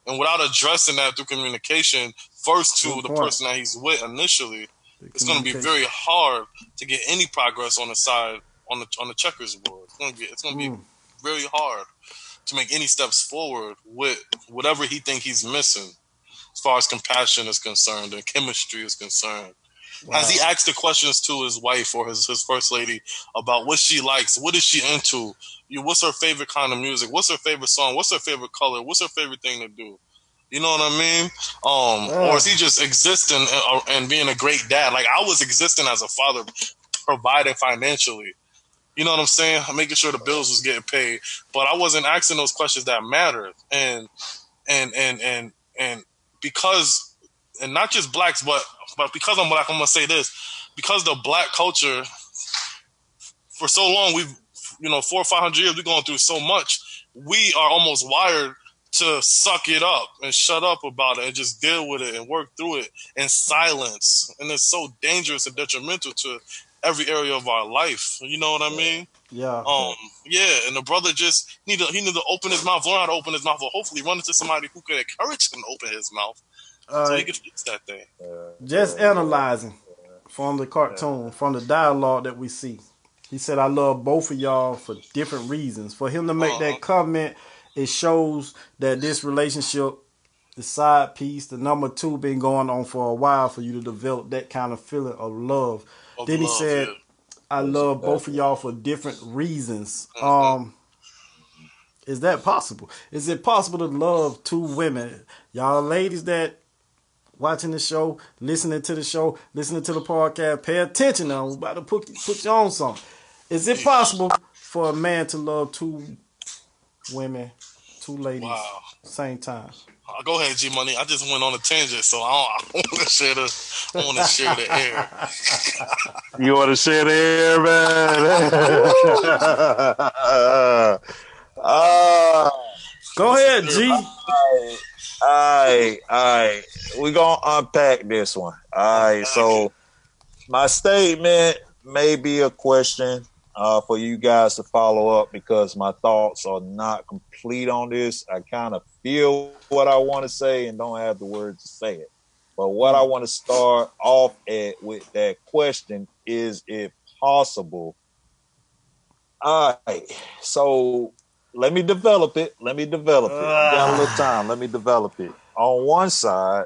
And without addressing that through communication, first to the person that he's with initially, it's going to be very hard to get any progress on the side on the checkers board. It's going to be very hard to make any steps forward with whatever he think he's missing, as far as compassion is concerned and chemistry is concerned. Wow. As he asked the questions to his wife or his first lady about what she likes, what is she into, what's her favorite kind of music, what's her favorite song, what's her favorite color, what's her favorite thing to do. You know what I mean? Or is he just existing and being a great dad? Like I was existing as a father, providing financially. You know what I'm saying? Making sure the bills was getting paid, but I wasn't asking those questions that mattered. And because, and not just blacks, but because I'm black, I'm gonna say this: because the black culture, for so long, 400 or 500 years, we've gone through so much. We are almost wired to suck it up and shut up about it and just deal with it and work through it in silence. And it's so dangerous and detrimental to every area of our life. You know what I mean? Yeah. Yeah. And the brother just he need to open his mouth, learn how to open his mouth, or hopefully run into somebody who could encourage him to open his mouth so he can fix that thing. Just analyzing from the cartoon, from the dialogue that we see. He said, "I love both of y'all for different reasons." For him to make that comment, it shows that this relationship, the side piece, the number two, been going on for a while for you to develop that kind of feeling of love. Then he said, "I love both of y'all for different reasons." Is that possible? Is it possible to love two women? Y'all ladies that watching the show, listening to the show, listening to the podcast, pay attention now. I'm about to put you on something. Is it possible for a man to love two women, two ladies, same time? Go ahead, G Money. I just went on a tangent, so I want to share the air. You want to share the air, man? Go ahead, G. All right. We're going to unpack this one. All right. So my statement may be a question for you guys to follow up because my thoughts are not complete on this. I kind of feel what I want to say and don't have the words to say it. But what I want to start off with that question is it possible? All right. So let me develop it. I got a little time. Let me develop it. On one side,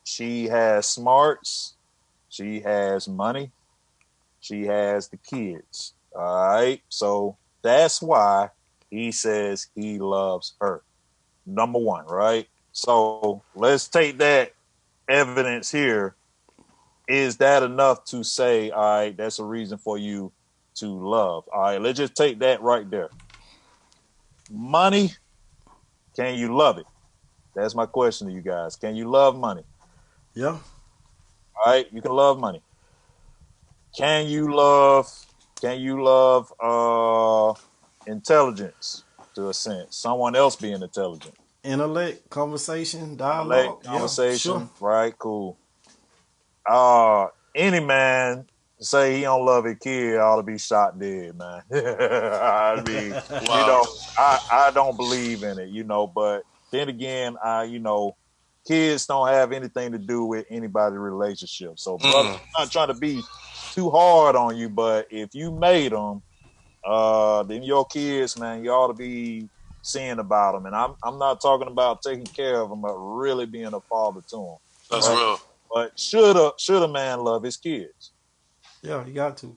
she has smarts. She has money. She has the kids. All right. So that's why he says he loves her. Number one, right? So let's take that evidence here. Is that enough to say, all right, that's a reason for you to love? All right, let's just take that right there. Money, can you love it? That's my question to you guys. Can you love money? Yeah. All right, you can love money. Can you love intelligence to a sense? Someone else being intelligent. Intellect, conversation, dialogue. Conversation, sure. Right, cool. Any man say he don't love his kid ought to be shot dead, man. I mean, I don't believe in it, but then again, kids don't have anything to do with anybody's relationship. So, brother, I'm not trying to be too hard on you, but if you made them, then your kids, man, you ought to be seeing about them. And I'm not talking about taking care of them, but really being a father to them. That's real. But should a man love his kids? Yeah, you got to.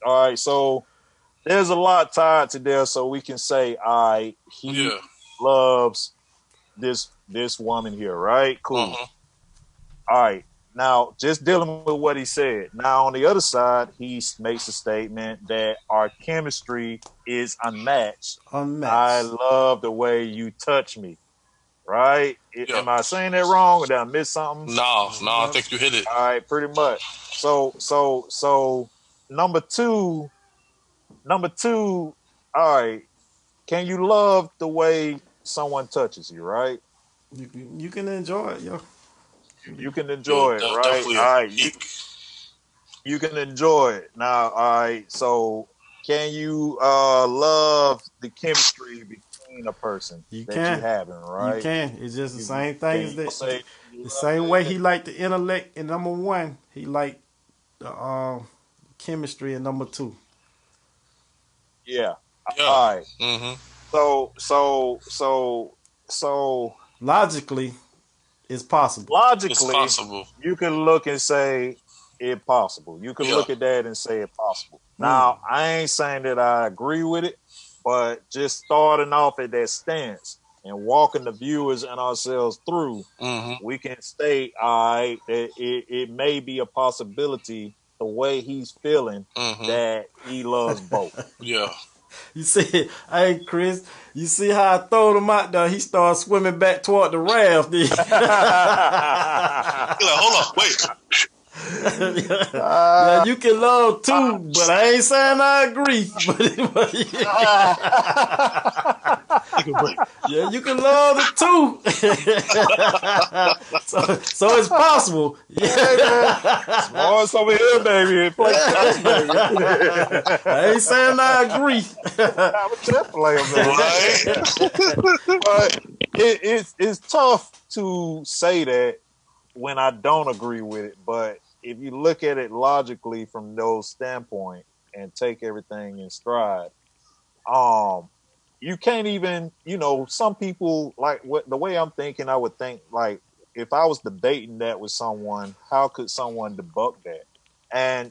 All right. So there's a lot tied to there, so we can say, all right, he loves this woman here, right? Cool. All right. Now, just dealing with what he said. Now, on the other side, he makes a statement that our chemistry is unmatched. I love the way you touch me. Right? Yeah. Am I saying that wrong, or did I miss something? No, I think you hit it. All right, pretty much. So number two. All right. Can you love the way someone touches you? Right? You can enjoy it, yo. You can enjoy it, right? All right. You can enjoy it. Now, all right. So, can you love the chemistry between a person you that can. you having, right? You can. It's just the same thing as that. The same way he liked the intellect in number one, he liked the chemistry in number two. Yeah. All right. Mm-hmm. So logically, it's possible. You can look and say it's possible. You can look at that and say it's possible. Now, I ain't saying that I agree with it, but just starting off at that stance and walking the viewers and ourselves through, we can state, all right, that it may be a possibility the way he's feeling that he loves both. Yeah. You see, hey Chris, you see how I throwed him out there? He started swimming back toward the raft. He's like, hold on, wait. Yeah, you can love too, but I ain't saying I agree. Yeah, you can love it too. so it's possible. Yeah, S'mores over here, baby. I ain't saying I agree. I'm a chess player, man. But it's tough to say that when I don't agree with it, but if you look at it logically from those standpoint and take everything in stride, you can't even, some people, like the way I'm thinking, I would think, like, if I was debating that with someone, how could someone debunk that? And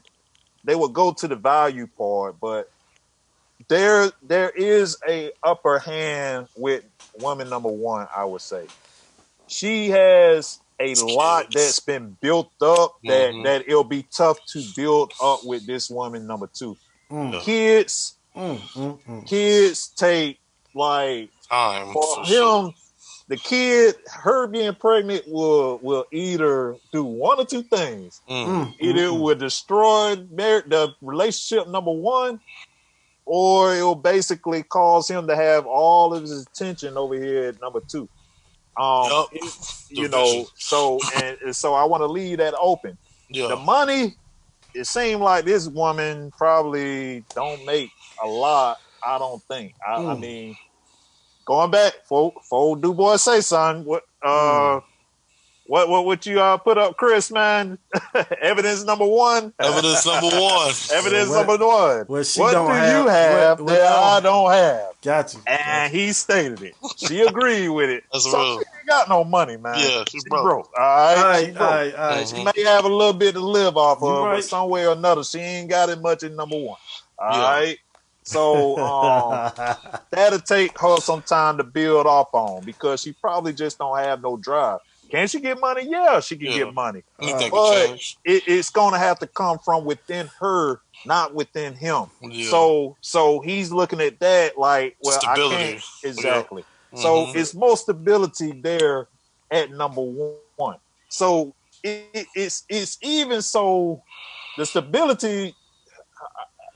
they would go to the value part, but there is a upper hand with woman number one, I would say. She has a lot that's been built up that it'll be tough to build up with this woman number two. Kids take like time for him. The kid, her being pregnant will either do one or two things. Either it will destroy the relationship number one, or it will basically cause him to have all of his attention over here at number two. So I want to leave that open. The money, it seemed like this woman probably don't make a lot. I don't think. I mean, going back for Du Bois say, son, what you put up, Chris, man? Evidence number one. Evidence number one. Number one. What do you have that I don't have? Got you. And he stated it. She agreed with it. That's so real. She ain't got no money, man. Yeah, she's broke. All right. She may have a little bit to live off of, but some way or another, she ain't got it much in number one. All right. So that'll take her some time to build up on, because she probably just don't have no drive. Can she get money? Yeah, she can get money. But it's going to have to come from within her, not within him. Yeah. So he's looking at that like, well, stability. I can't. Exactly. Yeah. So it's more stability there at number one. So it's even so the stability.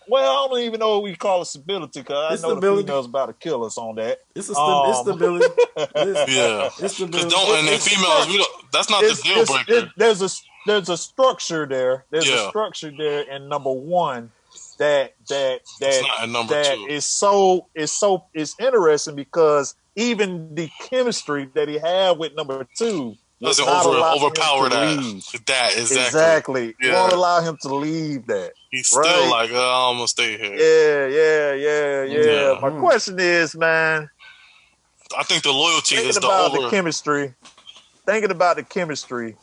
Well, I don't even know what we call it stability, because I know the females about to kill us on that. It's stability. It's stability. And females, that's not the deal breaker. There's a structure there. There's a structure there in number one that is interesting, because even the chemistry that he had with number two doesn't overpower that. Exactly. Yeah. Won't allow him to leave that. He's still like, I'm gonna stay here. Yeah. My question is, man, I think the loyalty is the chemistry. Thinking about the chemistry,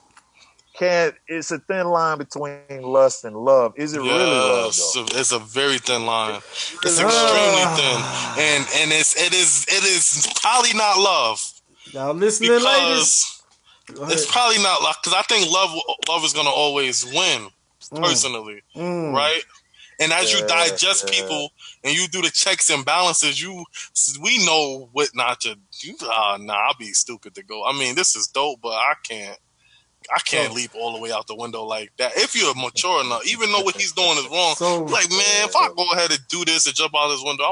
it's a thin line between lust and love. Is it really love, though? It's a very thin line. It's extremely thin, and it is probably not love. Y'all listening, ladies? It's probably not like, because I think love is gonna always win personally, right? And as you digest people and you do the checks and balances, we know what not to do. I'll be stupid to go. I mean, this is dope, but I can't leap all the way out the window like that. If you're mature enough, even though what he's doing is wrong, like, man, if I go ahead and do this and jump out this window,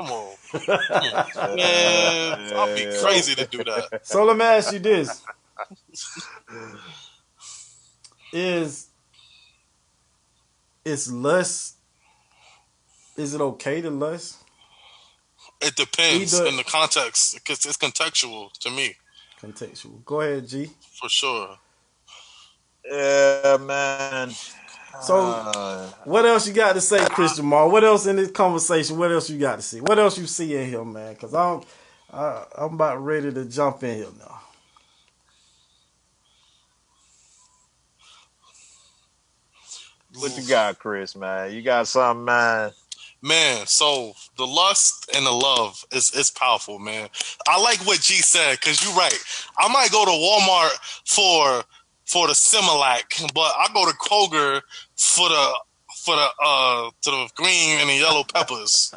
I'll be crazy to do that. So let me ask you this. Is lust, is it okay to lust? It depends in the context, because it's contextual to me. Contextual. Go ahead, G. For sure. Yeah, man. So, what else you got to say, Christian Mar? What else in this conversation? What else you got to see? What else you see in here, man? Because I'm about ready to jump in here now. What you got, Chris, man? You got something, man? Man, so the lust and the love is powerful, man. I like what G said, because you're right. I might go to Walmart for the Similac, but I go to Kroger for the green and the yellow peppers.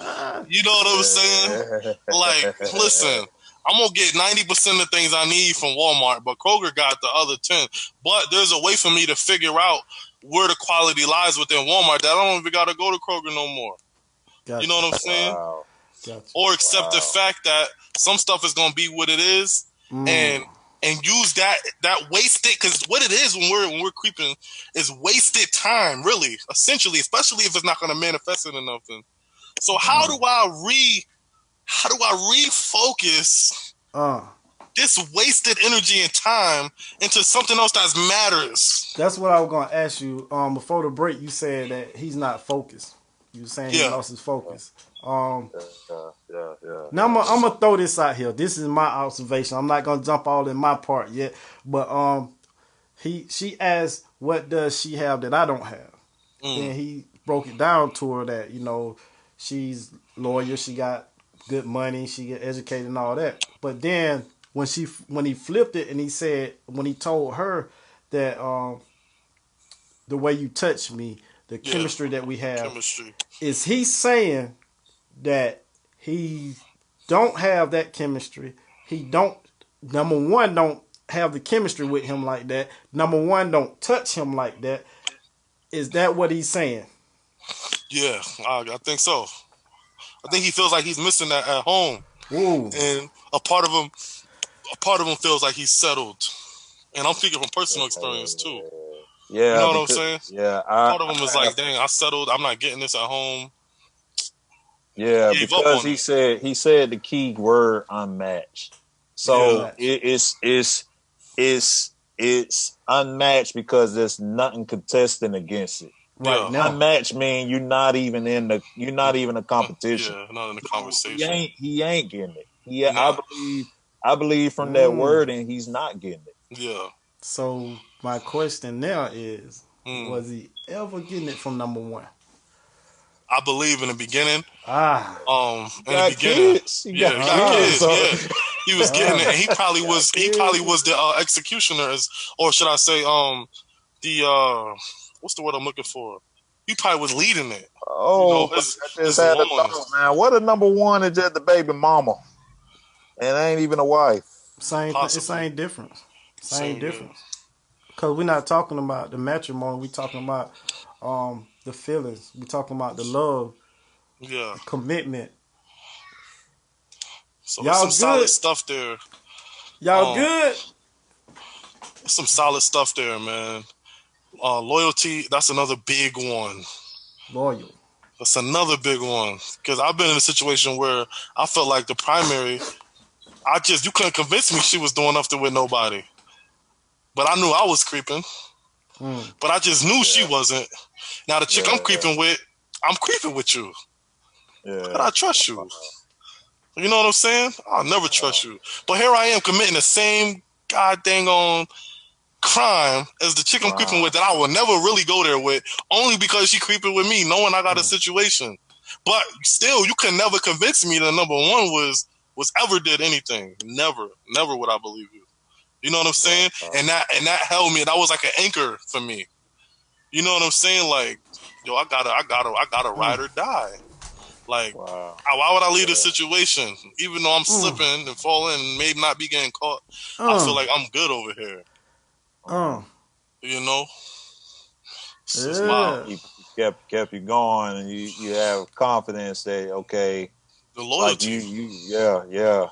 You know what I'm saying? Like, listen, I'm gonna get 90% of the things I need from Walmart, but Kroger got the other 10. But there's a way for me to figure out where the quality lies within Walmart that I don't even gotta go to Kroger no more. Gotcha. You know what I'm saying? Wow. Gotcha. Or accept the fact that some stuff is gonna be what it is, and use that wasted, because what it is when we're creeping is wasted time, really, essentially, especially if it's not gonna manifest into nothing. So how do I refocus this wasted energy and time into something else that matters? That's what I was gonna ask you. Before the break, you said that he's not focused. You were saying he lost his focus. Now I'm gonna throw this out here. This is my observation. I'm not gonna jump all in my part yet, but she asked, what does she have that I don't have? And he broke it down to her that, you know, she's lawyer, she got good money, she get educated and all that. But then when he flipped it and he said, when he told her that the way you touch me, the chemistry that we have, is he saying that he don't have that chemistry? He don't, number one, don't have the chemistry with him like that. Number one, don't touch him like that. Is that what he's saying? Yeah, I think so. I think he feels like he's missing that at home. Ooh. And a part of him feels like he's settled. And I'm speaking from personal experience too. Yeah, you know what I'm saying? Yeah, part of him is like, dang, I settled. I'm not getting this at home. Yeah, because he said the key word unmatched. So it's unmatched because there's nothing contesting against it. Right now, unmatched mean you're not even a competition. Yeah, not in the conversation. He ain't getting it. I believe from that word, and he's not getting it. Yeah. So my question now is, was he ever getting it from number one? I believe in the beginning. In the beginning, he got kids. Yeah, he was getting it. And he probably was the executioner, or should I say, what's the word I'm looking for? He probably was leading it. Oh, I just had a thought, man. What if number one is just the baby mama, and ain't even a wife? Same difference. Same difference. Because we're not talking about the matrimony. We're talking about the feelings. We're talking about the love. Yeah. Commitment. So there's some solid stuff there. Y'all good? Some solid stuff there, man. Loyalty, that's another big one. Loyal. That's another big one. Because I've been in a situation where I felt like the primary, you couldn't convince me she was doing nothing with nobody. But I knew I was creeping. But I just knew she wasn't. Now the chick I'm creeping with you. Yeah. But I trust you. You know what I'm saying? I'll never trust you. But here I am committing the same goddamn on crime as the chick I'm creeping with that I will never really go there with, only because she creeping with me, knowing I got a situation. But still, you can never convince me that number one was ever did anything. Never would I believe you. You know what I'm saying? And that held me. That was like an anchor for me. You know what I'm saying? Like, yo, I gotta ride or die. Like, why would I leave this situation? Even though I'm slipping and falling and maybe not be getting caught, I feel like I'm good over here. You know? It's just wild. Kept you going, and you have confidence that, okay, the loyalty. Like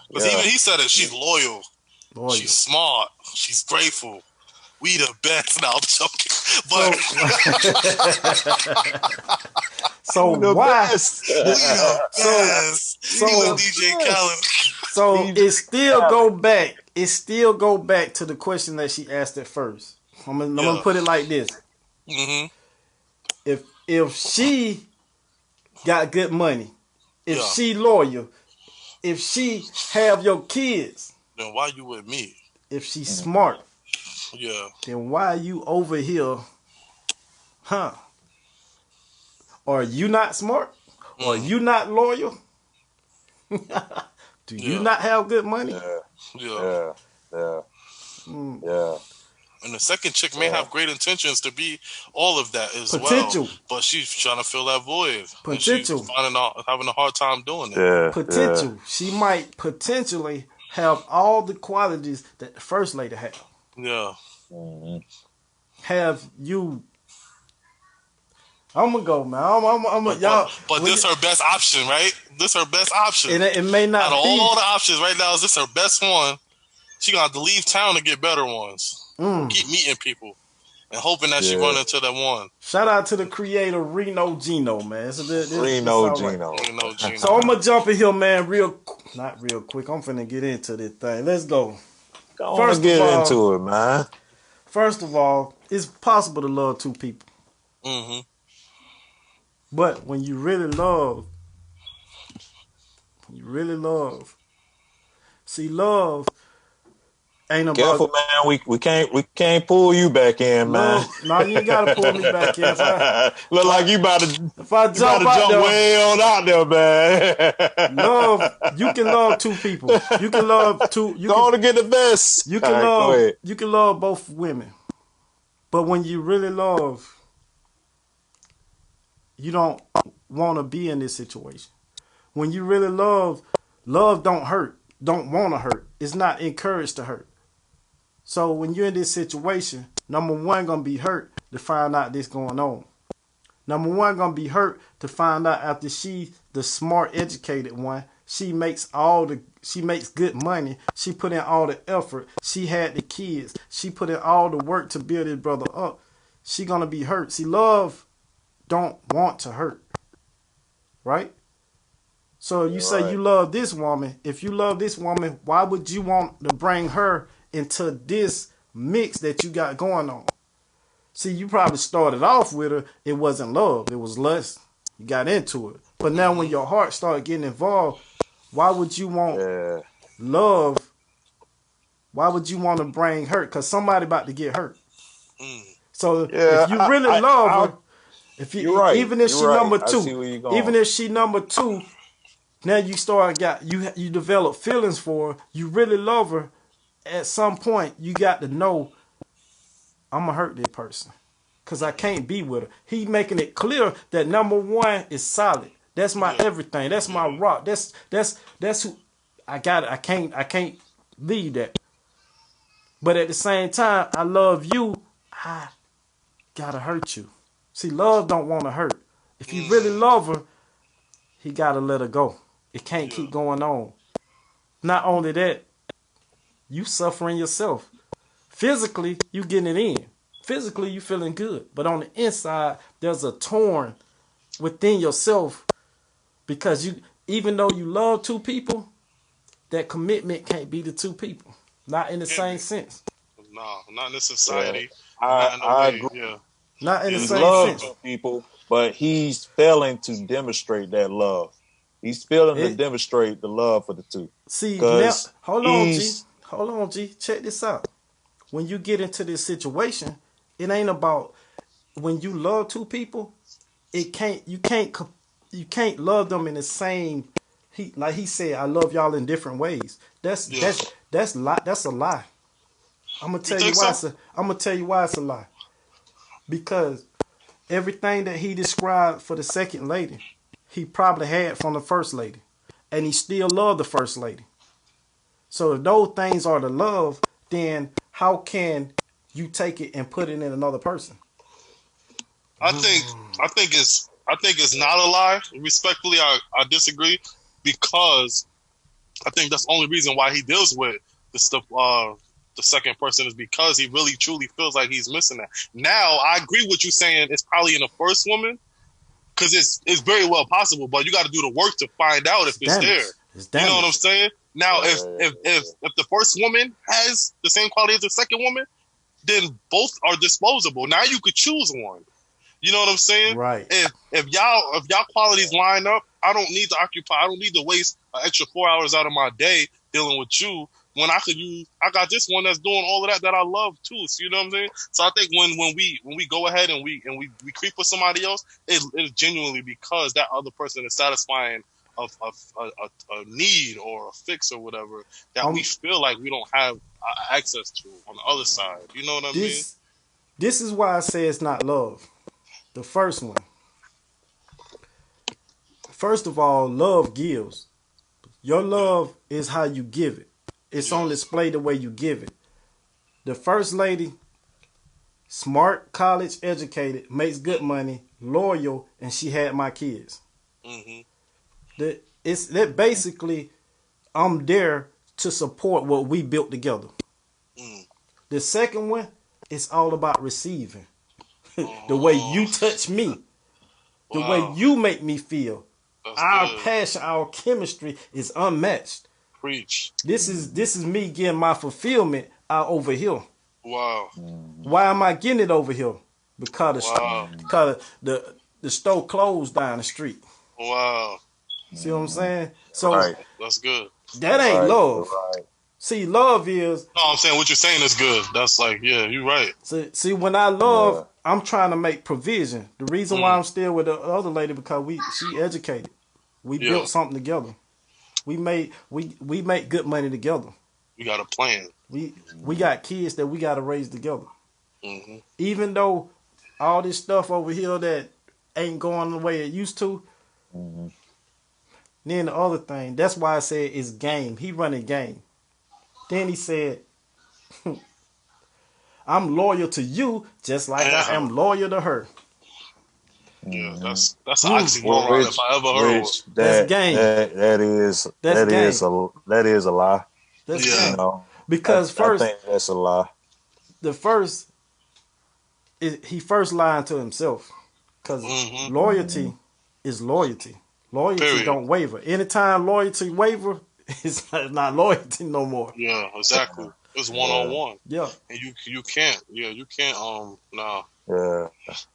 Because even he said it, she's loyal. She's smart. She's grateful. We the best. Now I'm joking. But so why? So DJ Khaled. So it still go back. It still go back to the question that she asked at first. I'm gonna put it like this. Mm-hmm. If she got good money, if she loyal, if she have your kids, then why you with me? If she's smart, then why you over here? Are you not smart? Are you not loyal? Do you not have good money? Yeah. And the second chick may have great intentions to be all of that as Potential. well, but she's trying to fill that void. Potential. She's having a hard time doing it. Potential. She might potentially have all the qualities that the first lady had. Yeah. Have you? I'm gonna go, man. But this her best option, right? This her best option. And it may not out of be all the options right now. Is this her best one? She gonna have to leave town to get better ones. Keep meeting people and hoping that she run into that one. Shout out to the creator Reno Gino, man. Reno Gino. So I'm gonna jump in here, man. Not real quick. I'm finna get into this thing. Let's go. First get into it, man. First of all, it's possible to love two people. Mm-hmm. But when you really love, see, love ain't about. Careful, man. We can't pull you back in, man. No, you ain't gotta pull me back in. Look like you about to. If I jump way on out there, man. Love, you can love two people. You can love two. You can get the best. You can love. You can love both women, but when you really love, you don't want to be in this situation. When you really love don't hurt. Don't want to hurt. It's not encouraged to hurt. So when you're in this situation, number one, gonna be hurt to find out this going on. Number one, gonna be hurt to find out after she, the smart, educated one, she makes good money. She put in all the effort. She had the kids. She put in all the work to build his brother up. She gonna be hurt. See, love don't want to hurt, right? So you say you love this woman. If you love this woman, why would you want to bring her into this mix that you got going on? See, you probably started off with her. It wasn't love. It was lust. You got into it. But now when your heart started getting involved, why would you want love? Why would you want to bring hurt? Because somebody about to get hurt. So if you really love her, even if she number two, now you you develop feelings for her. You really love her. At some point, you got to know, I'm gonna hurt this person because I can't be with her. He making it clear that number one is solid. That's my everything. That's my rock. That's who I got. I can't leave that. But at the same time, I love you. I gotta hurt you. See, love don't want to hurt. If you really love her, he gotta let her go. It can't keep going on. Not only that, you suffering yourself. Physically, you getting it in. Physically, you feeling good. But on the inside, there's a torn within yourself because even though you love two people, that commitment can't be the two people. Not in the same sense. No, not in this society. I agree. Yeah. Not in the same sense. People, but he's failing to demonstrate that love. He's failing to demonstrate the love for the two. See, now, hold on, G. Check this out. When you get into this situation, it ain't about when you love two people. You can't love them in the same. Like he said, I love y'all in different ways. That's a lie. I'm gonna tell think you why. so? I'm gonna tell you why it's a lie. Because everything that he described for the second lady, he probably had from the first lady, and he still loved the first lady. So if those things are the love, then how can you take it and put it in another person? I think it's not a lie. Respectfully, I disagree because I think that's the only reason why he deals with the stuff. The second person is because he really truly feels like he's missing that. Now, I agree with you saying it's probably in the first woman because it's very well possible, but you got to do the work to find out if it's there. You know what I'm saying? Now, if the first woman has the same quality as the second woman, then both are disposable. Now you could choose one. You know what I'm saying? Right. If y'all qualities line up, I don't need to waste an extra 4 hours out of my day dealing with you when I got this one that's doing all of that I love too. So you know what I'm saying? So I think when we go ahead and we creep with somebody else, it's genuinely because that other person is satisfying a need or a fix or whatever that we feel like we don't have access to on the other side. You know what I mean? This is why I say it's not love. The first one. First of all, love gives. Your love is how you give it. It's on display the way you give it. The first lady, smart, college educated, makes good money, loyal, and she had my kids. That basically, I'm there to support what we built together. The second one, it's all about receiving. The way you touch me, the way you make me feel. That's our good. passion, our chemistry is unmatched. Preach. This is me getting my fulfillment out over here. Wow. Why am I getting it over here? Because the store closed down the street. Wow. See what I'm saying? So That's good. that ain't love. Right. See, love is. No, I'm saying what you're saying is good. That's like, yeah, you're right. See, when I love, I'm trying to make provision. The reason why I'm still with the other lady because she educated. We built something together. We make good money together. We got a plan. We got kids that we got to raise together. Even though all this stuff over here that ain't going the way it used to. Then the other thing, that's why I said it's game. He running game. Then he said, I'm loyal to you just like I am loyal to her. Yeah, that's an oxymoron if I ever heard one. That's game. That is a lie. That's Yeah. game. You know, Because first, I think that's a lie. he first lied to himself. Because loyalty is loyalty. Loyalty Period. don't waver. Anytime loyalty waver, it's not loyalty no more. Yeah, exactly. It's one-on-one. Yeah. And you can't. Yeah, you can't. Nah. Yeah.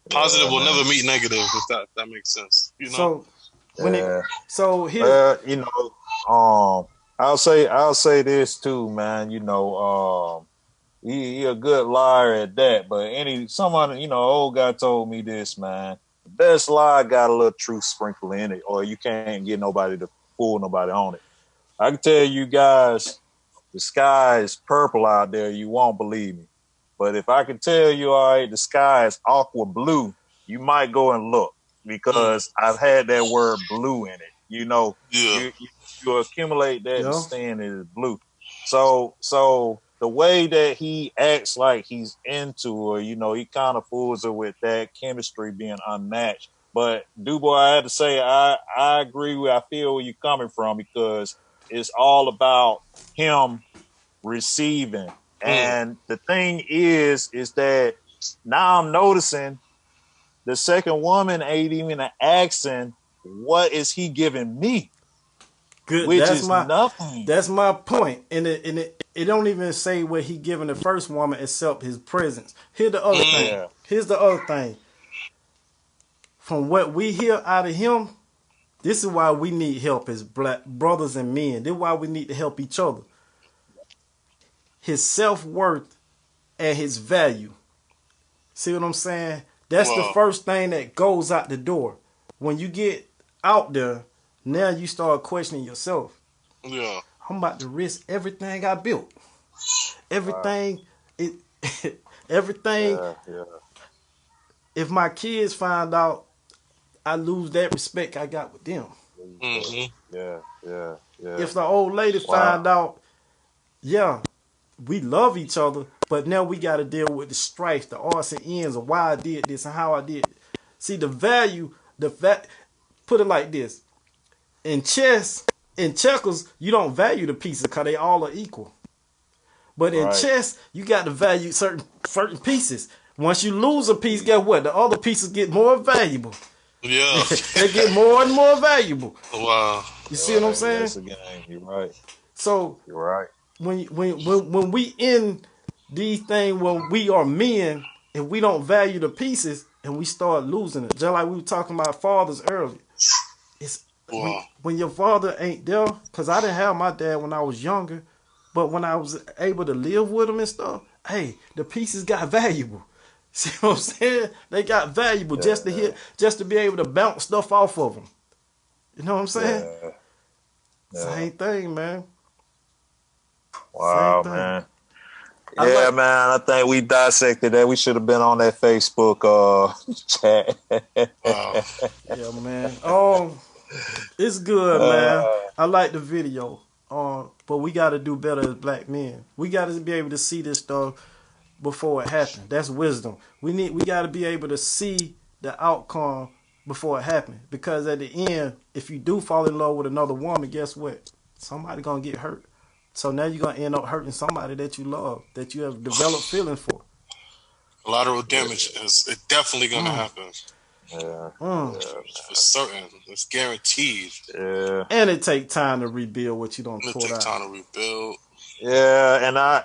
Positive will never meet negative if that makes sense. You know. So here. You know, I'll say this too, man. You know, he a good liar at that. But someone, you know, old guy told me this, man. The best lie got a little truth sprinkled in it, or you can't get nobody to fool nobody on it. I can tell you guys, the sky is purple out there. You won't believe me. But if I can tell you, all right, the sky is aqua blue, you might go and look because I've had that word blue in it. You know, you accumulate that and saying it is blue. So the way that he acts like he's into her, you know, he kind of fools her with that chemistry being unmatched. But Dubois, I had to say, I feel where you're coming from because it's all about him receiving. And the thing is that now I'm noticing the second woman ain't even asking, what is he giving me? Good. Which is nothing. That's my point. And it don't even say what he giving the first woman except his presence. Here's the other thing. Yeah. Here's the other thing. From what we hear out of him, this is why we need help as black brothers and men. This is why we need to help each other. His self-worth and his value. See what I'm saying? That's the first thing that goes out the door. When you get out there, now you start questioning yourself. Yeah. I'm about to risk everything I built. Everything. Everything. Yeah. If my kids find out, I lose that respect I got with them. Yeah. If the old lady find out, yeah, we love each other, but now we got to deal with the strife, the odds and ends of why I did this and how I did it. See, put it like this. In checkers, you don't value the pieces because they all are equal. But in chess, you got to value certain pieces. Once you lose a piece, guess what? The other pieces get more valuable. Yeah. They get more and more valuable. Wow. You see what I'm saying? That's a game. You're right. So You're right. when we in these things, when we are men, if we don't value the pieces and we start losing it, just like we were talking about fathers earlier, it's when your father ain't there. Because I didn't have my dad when I was younger, but when I was able to live with him and stuff, hey, the pieces got valuable. See what I'm saying? They got valuable just to be able to bounce stuff off of them. You know what I'm saying? Yeah. Same thing, man. Wow, Same thing. man. Yeah, man. I think we dissected that. We should have been on that Facebook chat. Wow. Yeah, man. It's good, man. I like the video. But we got to do better as black men. We got to be able to see this stuff before it happens. That's wisdom. We got to be able to see the outcome before it happens. Because at the end, if you do fall in love with another woman, guess what? Somebody gonna get hurt. So now you're gonna end up hurting somebody that you love, that you have developed feelings for. Collateral damage is definitely gonna happen. Yeah. For certain. It's guaranteed. Yeah. And it take time to rebuild what you don't It tore takes out. time to rebuild. Yeah, and I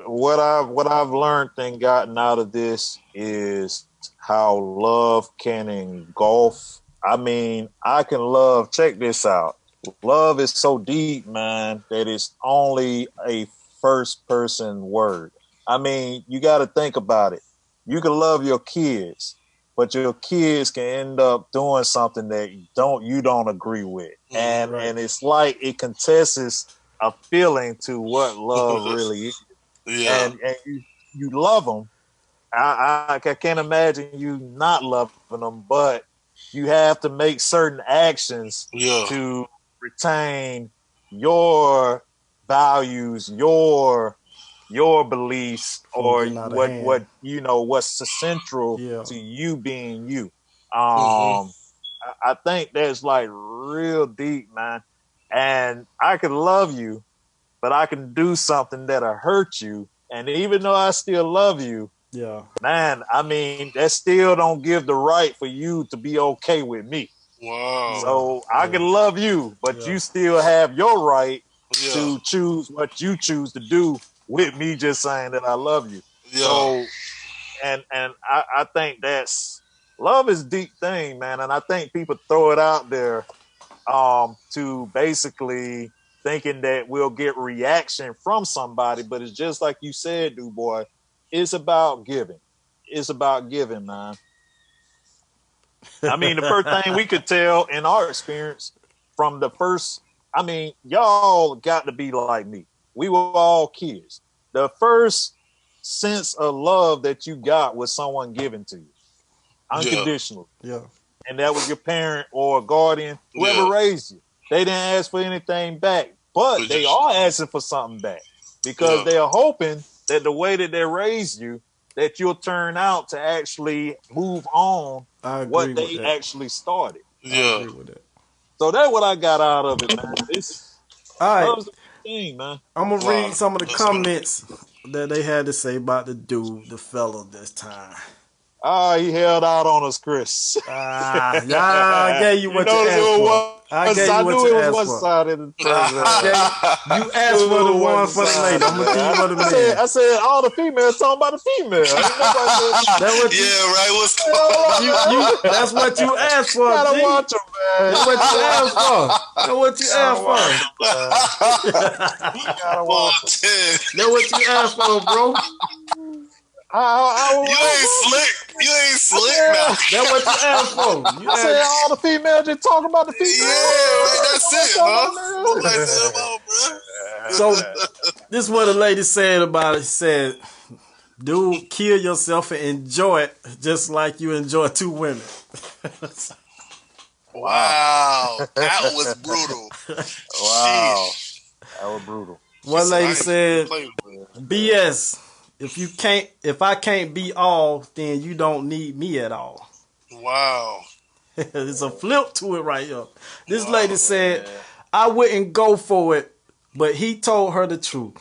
what I've learned and gotten out of this is how love can engulf. I mean, I can love. Check this out. Love is so deep, man, that it's only a first person word. I mean, you got to think about it. You can love your kids, but your kids can end up doing something that you don't agree with, and it's like it contests a feeling to what love really is. Yeah. And you love them. I can't imagine you not loving them, but you have to make certain actions to retain your values, your beliefs, or what what's central to you being you. I think that's like real deep, man. And I can love you, but I can do something that'll hurt you. And even though I still love you, man, I mean, that still don't give the right for you to be okay with me. Wow. So I can love you, but you still have your right to choose what you choose to do with me just saying that I love you. Yeah. So, and I think love is a deep thing, man. And I think people throw it out there to basically thinking that we'll get reaction from somebody, but it's just like you said, dude, boy, it's about giving. It's about giving, man. I mean, the first thing we could tell in our experience from the first, I mean, y'all got to be like me. We were all kids. The first sense of love that you got was someone giving to you unconditionally. Yeah. And that was your parent or guardian, whoever raised you. They didn't ask for anything back, but they are asking for something back because they are hoping that the way that they raised you, that you'll turn out to actually move on what they actually started. Yeah. I agree with that. So that's what I got out of it, man. All right. That thing, man. I'm going to read some of the comments that they had to say about the dude, the fella this time. He held out on us, Chris. I gave you what you asked for. I gave you what you asked for. You asked for the one for the lady. I'm going to give you for the man. I said all the females talking about the female. What's going on? That's what you asked for, You gotta G. watch him, man. That's what you asked for. That's what you asked for. You gotta watch him. That's what you asked for, bro. You ain't slick. You ain't slick now. That's what you asked for. I said all the females just talking about the females. Yeah, that's it, bro. That's it, bro. So this is what a lady said about it. She said, Dude, kill yourself and enjoy it just like you enjoy two women. Wow, that was brutal. Wow. Sheesh. That was brutal. One I lady ain't said, play with it. BS. If I can't be all, then you don't need me at all. Wow. There's a flip to it right here. This Wow, lady said, I wouldn't go for it, but he told her the truth.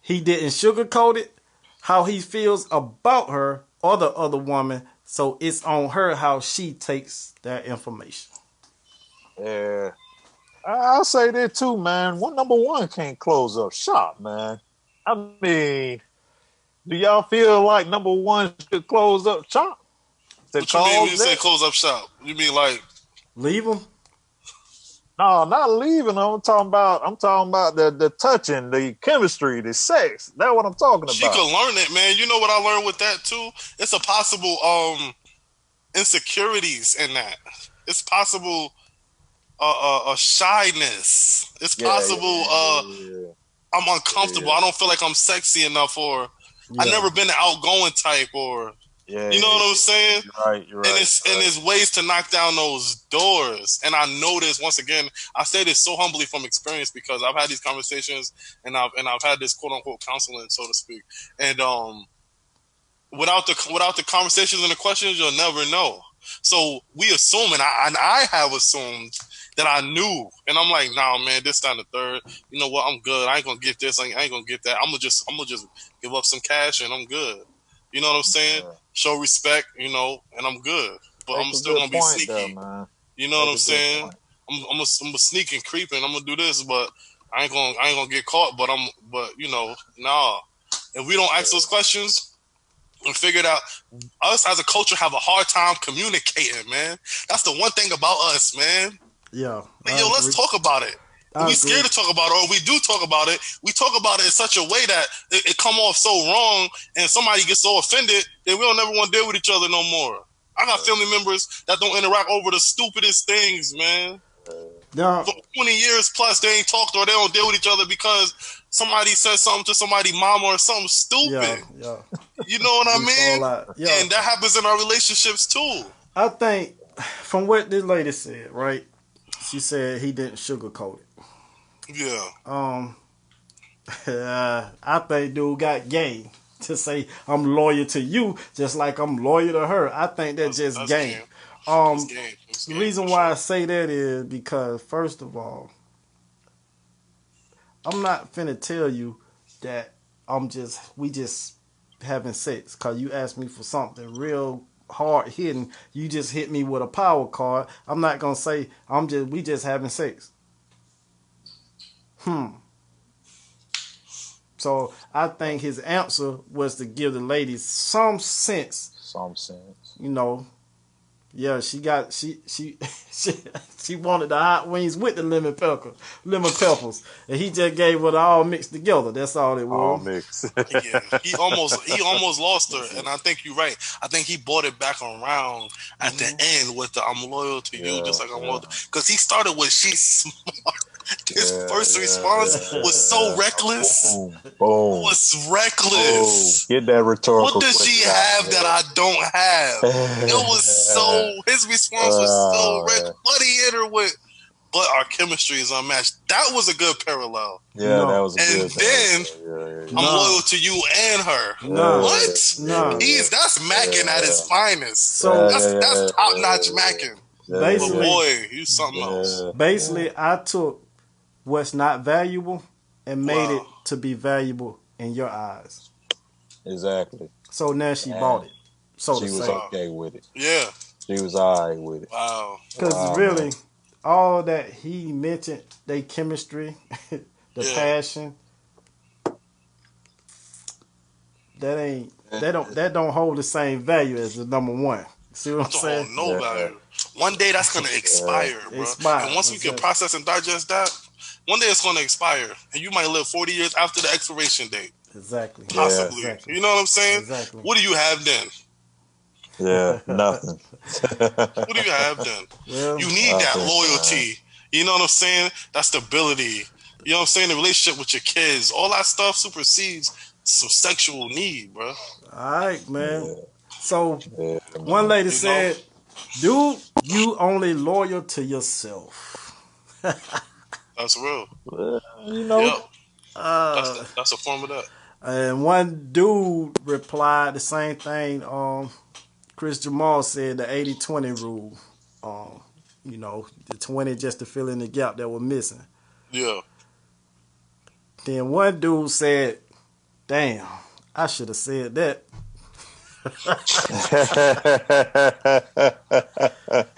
He didn't sugarcoat it, how he feels about her or the other woman, so it's on her how she takes that information. Yeah. I'll say that too, man. Number one can't close up shop, man. I mean, do y'all feel like number one should close up shop? What you mean when you say close up shop? You mean like Leave him? No, not leaving. I'm talking about the touching, the chemistry, the sex. That's what I'm talking about. she could learn it, man. You know what I learned with that too? It's a possible insecurities in that. It's possible shyness. It's possible I'm uncomfortable. I don't feel like I'm sexy enough, or I've never been an outgoing type, or you know what I'm saying? You're right. And it's ways to knock down those doors. And I know this, once again, I say this so humbly from experience, because I've had these conversations and I've had this quote unquote counseling, so to speak. And without the conversations and the questions, you'll never know. So we assume, and I have assumed that I knew, and I'm like, nah, man, this time the third. You know what? I'm good. I ain't gonna get this. I ain't gonna get that. I'm gonna just give up some cash and I'm good. You know what I'm saying? Yeah. Show respect, you know, and I'm good. But I'm still gonna be sneaky. Man. You know what I'm saying? I'm a sneak and creeping. I'm gonna do this, but I ain't gonna get caught. But you know, nah. If we don't ask those questions and figure it out, us as a culture have a hard time communicating, man. That's the one thing about us, man. Yeah. Like, yo, let's talk about it. We scared to talk about it, or we do talk about it. We talk about it in such a way that it come off so wrong, and somebody gets so offended that we don't ever want to deal with each other no more. I got family members that don't interact over the stupidest things, man. Yeah. For 20 years plus, they ain't talked or they don't deal with each other because somebody said something to somebody's mama or something stupid. Yeah. You know what I mean? Yeah. And that happens in our relationships too. I think from what this lady said, right? She said he didn't sugarcoat it. Yeah. I think dude got game to say I'm loyal to you just like I'm loyal to her. I think that's just game. The reason why I say that is because, first of all, I'm not finna tell you that we just having sex because you asked me for something real hard hitting. You just hit me with a power card. I'm not gonna say we just having sex. So I think his answer was to give the ladies some sense. You know. Yeah, she wanted the hot wings with the lemon peppers, and he just gave it all mixed together. That's all it was. All mixed. Yeah, he almost lost her, and I think you're right. I think he brought it back around at the end with the "I'm loyal to you," just like I'm loyal, because he started with "She's smart." His first response was so reckless. Boom. Was reckless. Boom. Get that rhetorical. What does she have that I don't have? It was so. His response was so reckless. What he hit her with, but our chemistry is unmatched. That was a good parallel. Yeah, that was a good. And then I'm loyal to you and her. What? No. That's macking at his finest. So that's top notch macking. Basically, but boy, he's something else. Basically, I took what's not valuable and made it to be valuable in your eyes. Exactly. So now she bought it. So she was okay with it. Yeah. She was all right with it. Wow. Because really, all that he mentioned, they chemistry, the passion, that don't hold the same value as the number one. See what I'm saying? No value. One day that's gonna expire, bro. And once we can process and digest that, one day it's gonna expire, and you might live 40 years after the expiration date. Exactly. Possibly. Yeah, exactly. You know what I'm saying? Exactly. What do you have then? Yeah, nothing. What do you have then? Well, you need that loyalty. You know what I'm saying? That stability. You know what I'm saying? The relationship with your kids, all that stuff supersedes some sexual need, bro. All right, man. So Yeah, one man. lady You know? said, "Dude, you only loyal to yourself." That's real. Well, Yep. Uh, That's a form of that. and one dude replied the same thing. Chris Jamal said the 80-20 rule. The 20 just to fill in the gap that was missing. Yeah. Then one dude said, "Damn, I should have said that."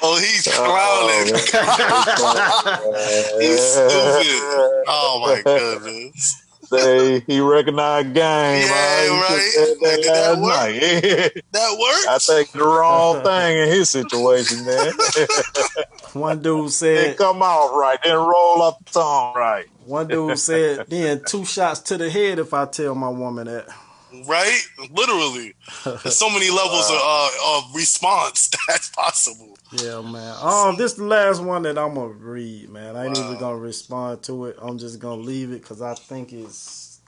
Oh, he's clowning. He's stupid. Oh my goodness. He recognized game. Yeah, He right. said that Did that last work? night. That worked. I think the wrong thing in his situation, man. One dude Didn't said, come out right. Didn't roll off the tongue right. then 2 shots to the head if I tell my woman that. Right? Literally. There's so many levels of response that's possible. Yeah, man. This is the last one that I'm gonna read, man. I ain't even gonna respond to it. I'm just gonna leave it because I think it's.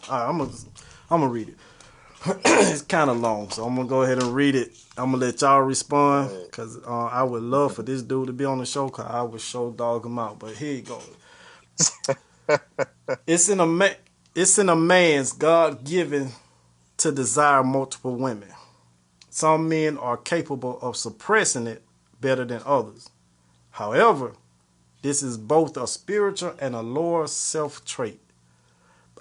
All right, I'm gonna read it. It's kind of long, so I'm gonna go ahead and read it. I'm gonna let y'all respond because I would love for this dude to be on the show because I would show dog him out. But here you go. It's in a man's God given to desire multiple women. Some men are capable of suppressing it better than others. However, this is both a spiritual and a lower self trait.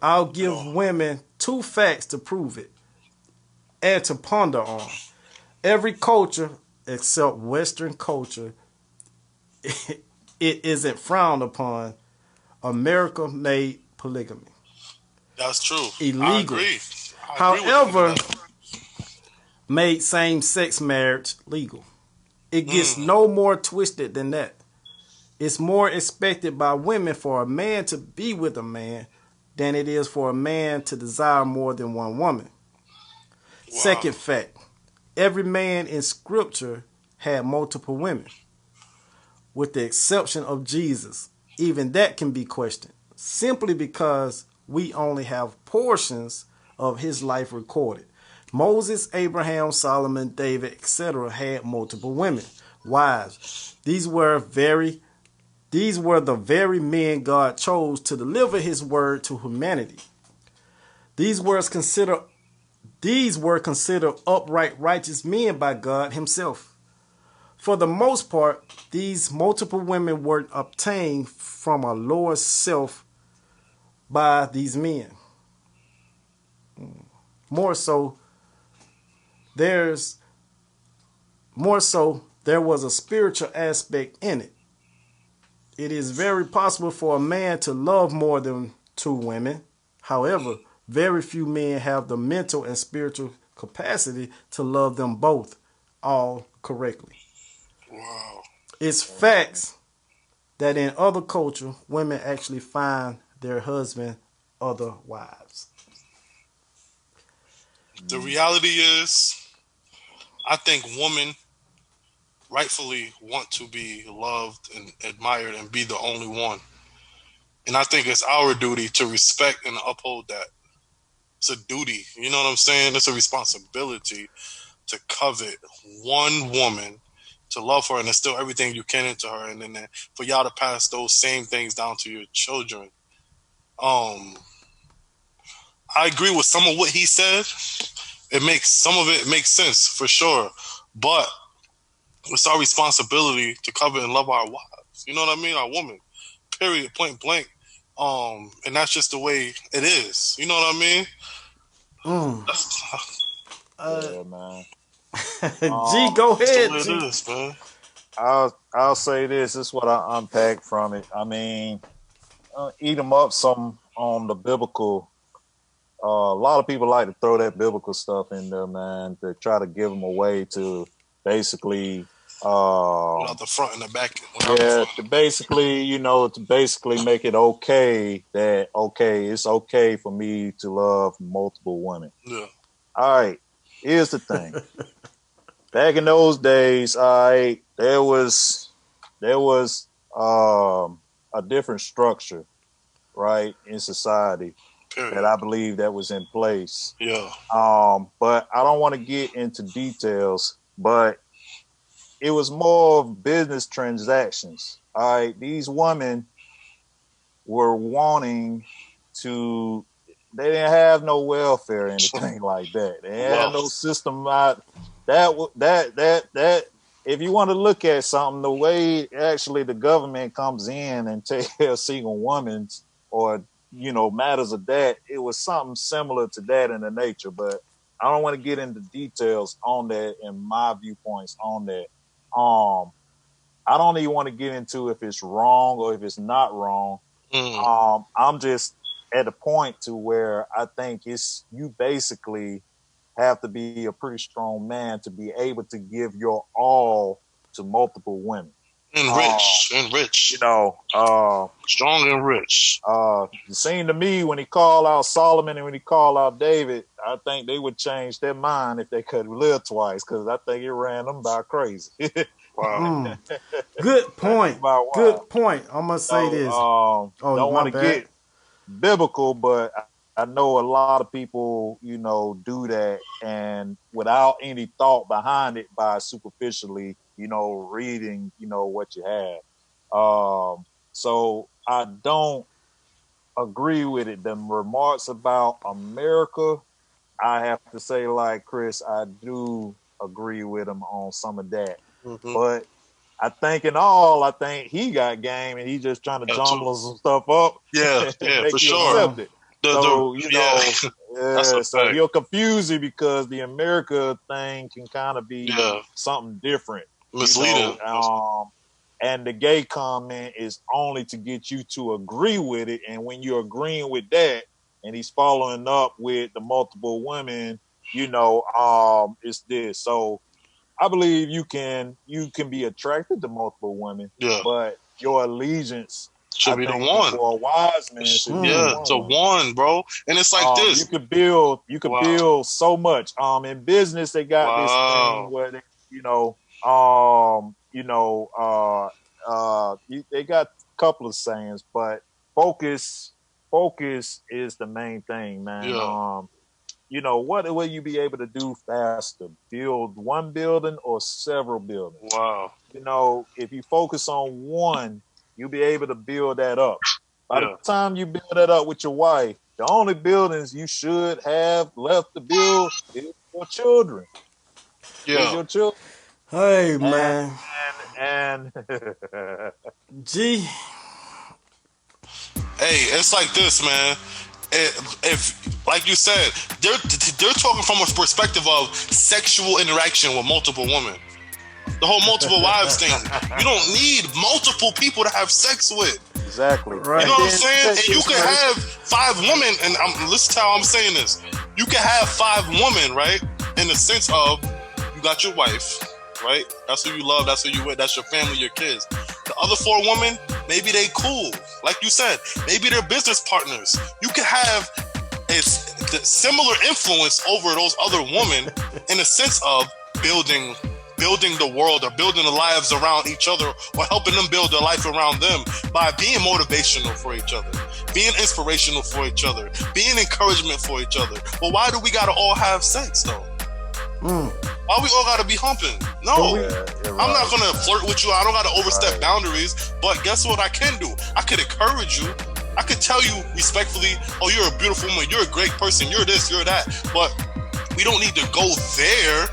I'll give women 2 facts to prove it and to ponder on. Every culture except Western culture, it isn't frowned upon. America made polygamy That's true. illegal. I agree However, with made same-sex marriage legal. It gets no more twisted than that. It's more expected by women for a man to be with a man than it is for a man to desire more than one woman. Wow. Second fact, every man in scripture had multiple women, with the exception of Jesus. Even that can be questioned, simply because we only have portions of his life recorded. Moses, Abraham, Solomon, David, etc. had multiple women, wives. These were the very men God chose to deliver his word to humanity. These were considered upright, righteous men by God himself. For the most part, these multiple women were obtained from a lower self by these men. More so, there was a spiritual aspect in it. It is very possible for a man to love more than 2 women. However, very few men have the mental and spiritual capacity to love them both all correctly. Wow. It's facts that in other culture, women actually find their husband other wives. The reality is, I think women rightfully want to be loved and admired and be the only one. And I think it's our duty to respect and uphold that. It's a duty. You know what I'm saying? It's a responsibility to covet one woman, to love her and instill everything you can into her, and then for y'all to pass those same things down to your children. I agree with some of what he said. Some of it makes sense for sure, but it's our responsibility to covet and love our wives. You know what I mean? Our woman. Period. Point blank. And that's just the way it is. You know what I mean? Yeah, man. G, go ahead. That's the way it G. is, man. I'll say this. This is what I unpacked from it. I mean, eat them up some on the biblical. A lot of people like to throw that biblical stuff in there, man, to try to give them away to basically. Without the front and the back. Yeah, to basically make it okay that it's okay for me to love multiple women. Yeah. All right, here's the thing. Back in those days, there was a different structure, right, in society. Period. that I believe that was in place. Yeah. But I don't want to get into details, but it was more of business transactions. All right, these women were wanting to. They didn't have no welfare or anything like that. They didn't have no system out. That. If you want to look at something, the way actually the government comes in and take care of single women or matters of that, it was something similar to that in the nature. But I don't want to get into details on that and my viewpoints on that. I don't even want to get into if it's wrong or if it's not wrong. I'm just at a point to where I think you basically have to be a pretty strong man to be able to give your all to multiple women. And rich. Strong and rich. It seemed to me when he called out Solomon and when he called out David, I think they would change their mind if they could live twice, because I think it ran them by crazy. Wow. Good point. Good point. I'm gonna say this. Don't want to get biblical, but I know a lot of people, do that, and without any thought behind it, by superficially, reading, what you have. So I don't agree with it. The remarks about America, I have to say, like Chris, I do agree with him on some of that. Mm-hmm. But I think he got game and he's just trying to jumble some stuff up. Yeah, for sure. So he'll confuse you because the America thing can kind of be something different. Misleading. And the gay comment is only to get you to agree with it. And when you're agreeing with that, and he's following up with the multiple women, it's this. So I believe you can be attracted to multiple women, but your allegiance should be the one. For a wise man, to one, bro. And it's like this. You could build so much. In business, they got this thing where they, they got a couple of sayings, but focus is the main thing, man. Yeah. What will you be able to do faster? Build one building or several buildings? Wow. If you focus on one, you'll be able to build that up. By the time you build that up with your wife, the only buildings you should have left to build is your children. Yeah. Is your children. Hey, man. And G. Hey, it's like this, man. If like you said, they're talking from a perspective of sexual interaction with multiple women. The whole multiple wives thing. You don't need multiple people to have sex with. Exactly. Right. You know what I'm saying? And you can have 5 women, and listen to how I'm saying this. You can have 5 women, right? In the sense of you got your wife, right? That's who you love, that's who you with, that's your family, your kids. The other 4 women, maybe they cool. Like you said, maybe they're business partners. You can have a similar influence over those other women in the sense of building the world or building the lives around each other or helping them build their life around them by being motivational for each other, being inspirational for each other, being encouragement for each other. But why do we gotta all have sex though? Why we all gotta be humping? No, I'm not gonna flirt with you. I don't gotta overstep boundaries. But guess what I can do? I could encourage you. I could tell you respectfully, oh, you're a beautiful woman, you're a great person, you're this, you're that. But we don't need to go there.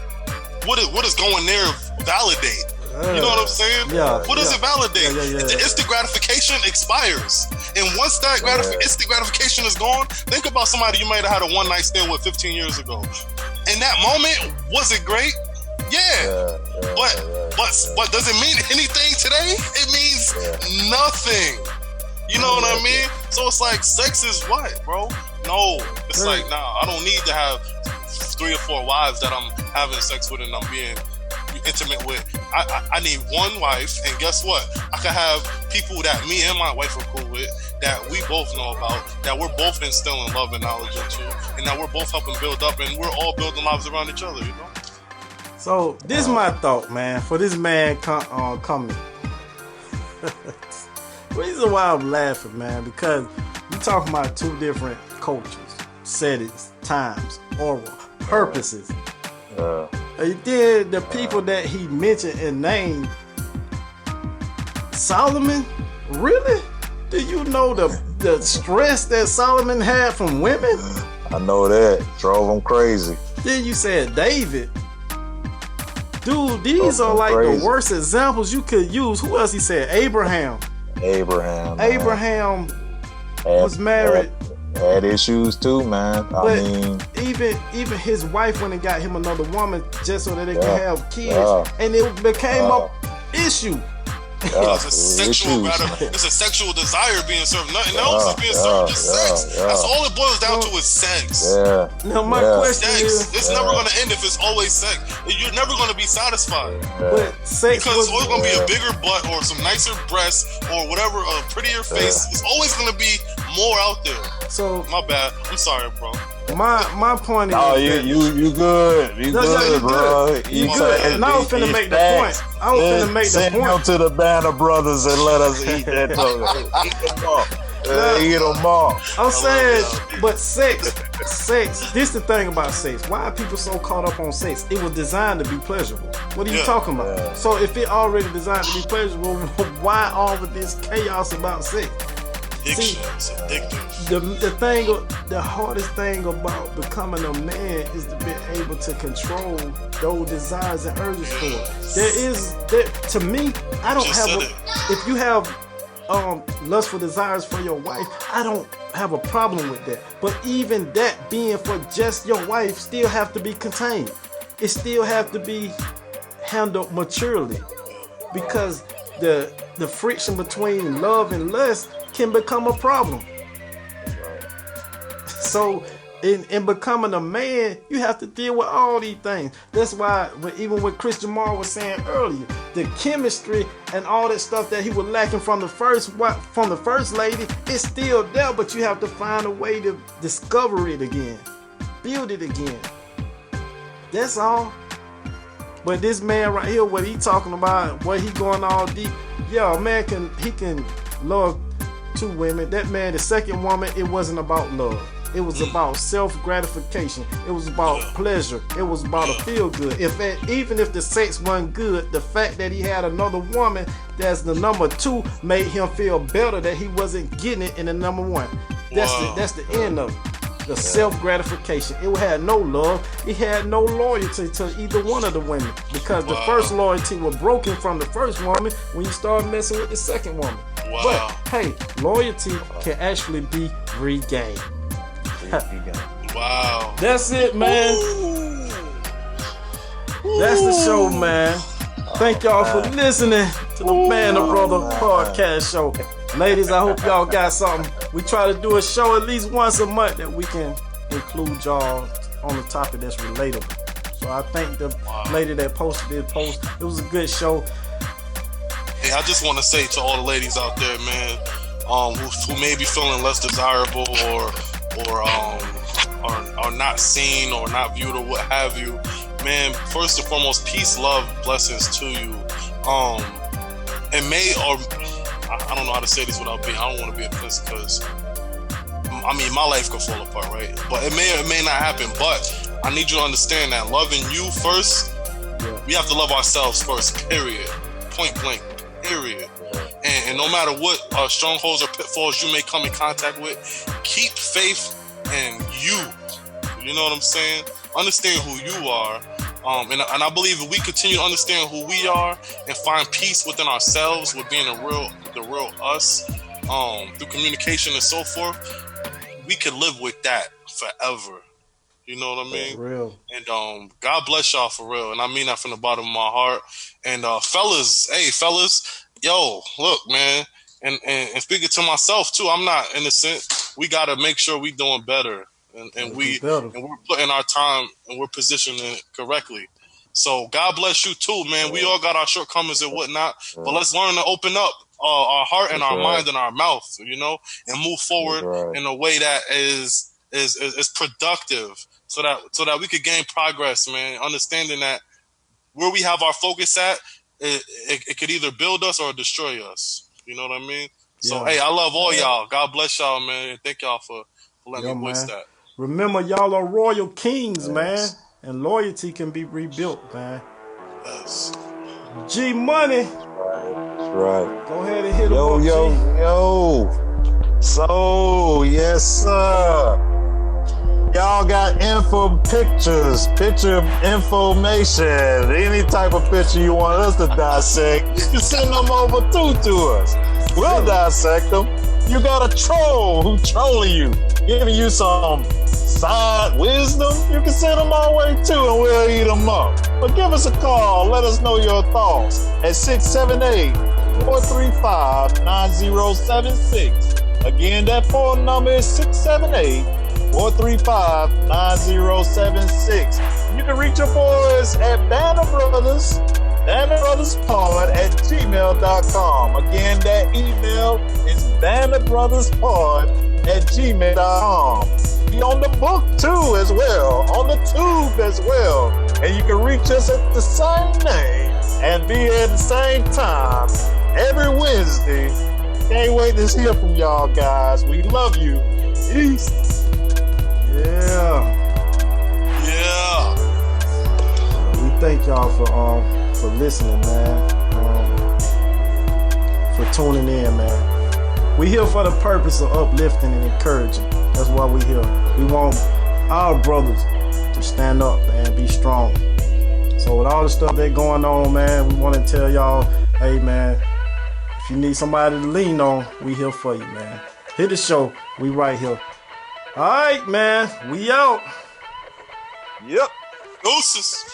What is going there validate? You know what I'm saying? Yeah. What does it validate? Yeah. The instant gratification expires. And once that instant gratification is gone, think about somebody you might have had a one-night stand with 15 years ago. In that moment, was it great? Yeah. But does it mean anything today? It means nothing. You know what I mean? So it's like, sex is what, bro? No. It's like, nah, I don't need to have 3 or 4 wives that I'm having sex with and I'm being intimate with. I need one wife, and guess what? I can have people that me and my wife are cool with, that we both know about, that we're both instilling love and knowledge into, and that we're both helping build up, and we're all building lives around each other, you know? So this is my thought, man, for this man coming. The reason why I'm laughing, man, because You talking about two different cultures, settings, times, oral, purposes. And then the people that he mentioned and named, Solomon, really? Do you know the stress that Solomon had from women? I know that. Drove him crazy. Then you said David. Dude, these are like crazy. the worst examples you could use. Who else he said? Abraham. Man. Abraham was married. Had issues too, man. I But mean, even his wife went and got him another woman just so that they could have kids. Yeah. And it became a issue. It's a sexual it's a sexual desire being served. Nothing else is being served. Just sex. That's all it boils down to is sex. Yeah. Now my question Sex. is, It's never gonna end if it's always sex. You're never gonna be satisfied. but sex Because was it's always gonna be a bigger butt or some nicer breasts or whatever, a prettier face. It's always gonna be more out there. so. My bad. I'm sorry, bro. My point is, Oh, that- you good. You No, good, you bro. good. You good. And I was finna make the point. I was finna make the Send point. them to the Banner Brothers and let us eat that. Eat them up. Eat them up. I'm saying, but sex. This the thing about sex. Why are people so caught up on sex? It was designed to be pleasurable. What are you Yeah. talking about? Yeah. So if it already designed to be pleasurable, why all of this chaos about sex? Addiction. It's addictive. The hardest thing about becoming a man is to be able to control those desires and urges for it. To me, I don't Just have said if you have lustful desires for your wife, I don't have a problem with that. But even that being for just your wife still have to be contained. It still have to be handled maturely, because the friction between love and lust can become a problem. So in becoming a man, you have to deal with all these things. That's why even what Christian Moore was saying earlier, the chemistry and all that stuff that he was lacking from the first lady, it's still there, but you have to find a way to discover it again, build it again. That's all. But this man right here, what he talking about, what he going all deep, yeah, a man can love two women. That man, the second woman, it wasn't about love. It was about self-gratification. It was about pleasure. It was about a feel-good. Even if the sex wasn't good, the fact that he had another woman that's the number two made him feel better that he wasn't getting it in the number one. That's the end of it. The self-gratification. It had no love. It had no loyalty to either one of the women, because the first loyalty was broken from the first woman when you started messing with the second woman. Wow. But hey, loyalty can actually be regained. Wow. That's it, man. That's the show, man. Thank y'all for listening to the Banner Brother podcast show. Ladies, I hope y'all got something. We try to do a show at least once a month that we can include y'all on the topic that's relatable. So I thank the lady that posted this post. It was a good show. Hey, I just want to say to all the ladies out there, man, who may be feeling less desirable or are not seen or not viewed or what have you, man, first and foremost, peace, love, blessings to you. I don't know how to say this without being, I don't want to be offensive, because I mean, my life could fall apart, right? But it may or may not happen. But I need you to understand that loving you first, we have to love ourselves first, period. Point blank, period. And no matter what strongholds or pitfalls you may come in contact with, keep faith in you. You know what I'm saying? Understand who you are. And I believe if we continue to understand who we are and find peace within ourselves with being the real us, through communication and so forth, we could live with that forever. You know what I mean? For real. And God bless y'all for real. And I mean that from the bottom of my heart. And fellas, yo, look, man, and speaking to myself too, I'm not innocent. We gotta make sure we doing better. And we're putting our time and we're positioning it correctly. So God bless you too, man. We all got our shortcomings and whatnot, but let's learn to open up our heart and our mind and our mouth, you know, and move forward in a way that is productive, so that we could gain progress, man. Understanding that where we have our focus at, it could either build us or destroy us. You know what I mean? So, Yeah. hey, I love all y'all. God bless y'all, man. And thank y'all for letting Yeah, me voice man. that. Remember, y'all are royal kings, man. Yes. And loyalty can be rebuilt, man. Yes. G Money, That's right. go ahead and hit him Yo, up, yo, G. yo. So, yes, sir. Y'all got info pictures, picture information, any type of picture you want us to dissect, you can send them over to us. We'll dissect them. You got a troll who trolling you, giving you some side wisdom, you can send them our way too and we'll eat them up. But give us a call, let us know your thoughts at 678-435-9076. Again, that phone number is 678-435-9076. You can reach your boys at BannerBrothersPod@gmail.com. Again, that email is BannerBrothersPod@gmail.com. Be on the book too as well, on the tube as well. And you can reach us at the same name and be at the same time every Wednesday. Can't wait to hear from y'all guys. We love you. Peace. Yeah. Yeah. We thank y'all for listening, man. For tuning in, man. We here for the purpose of uplifting and encouraging. That's why we here. We want our brothers to stand up, man, be strong. So with all the stuff that's going on, man, we want to tell y'all, hey, man, if you need somebody to lean on, we here for you, man. Hit the show. We right here. All right, man. We out. Yep. Deuces.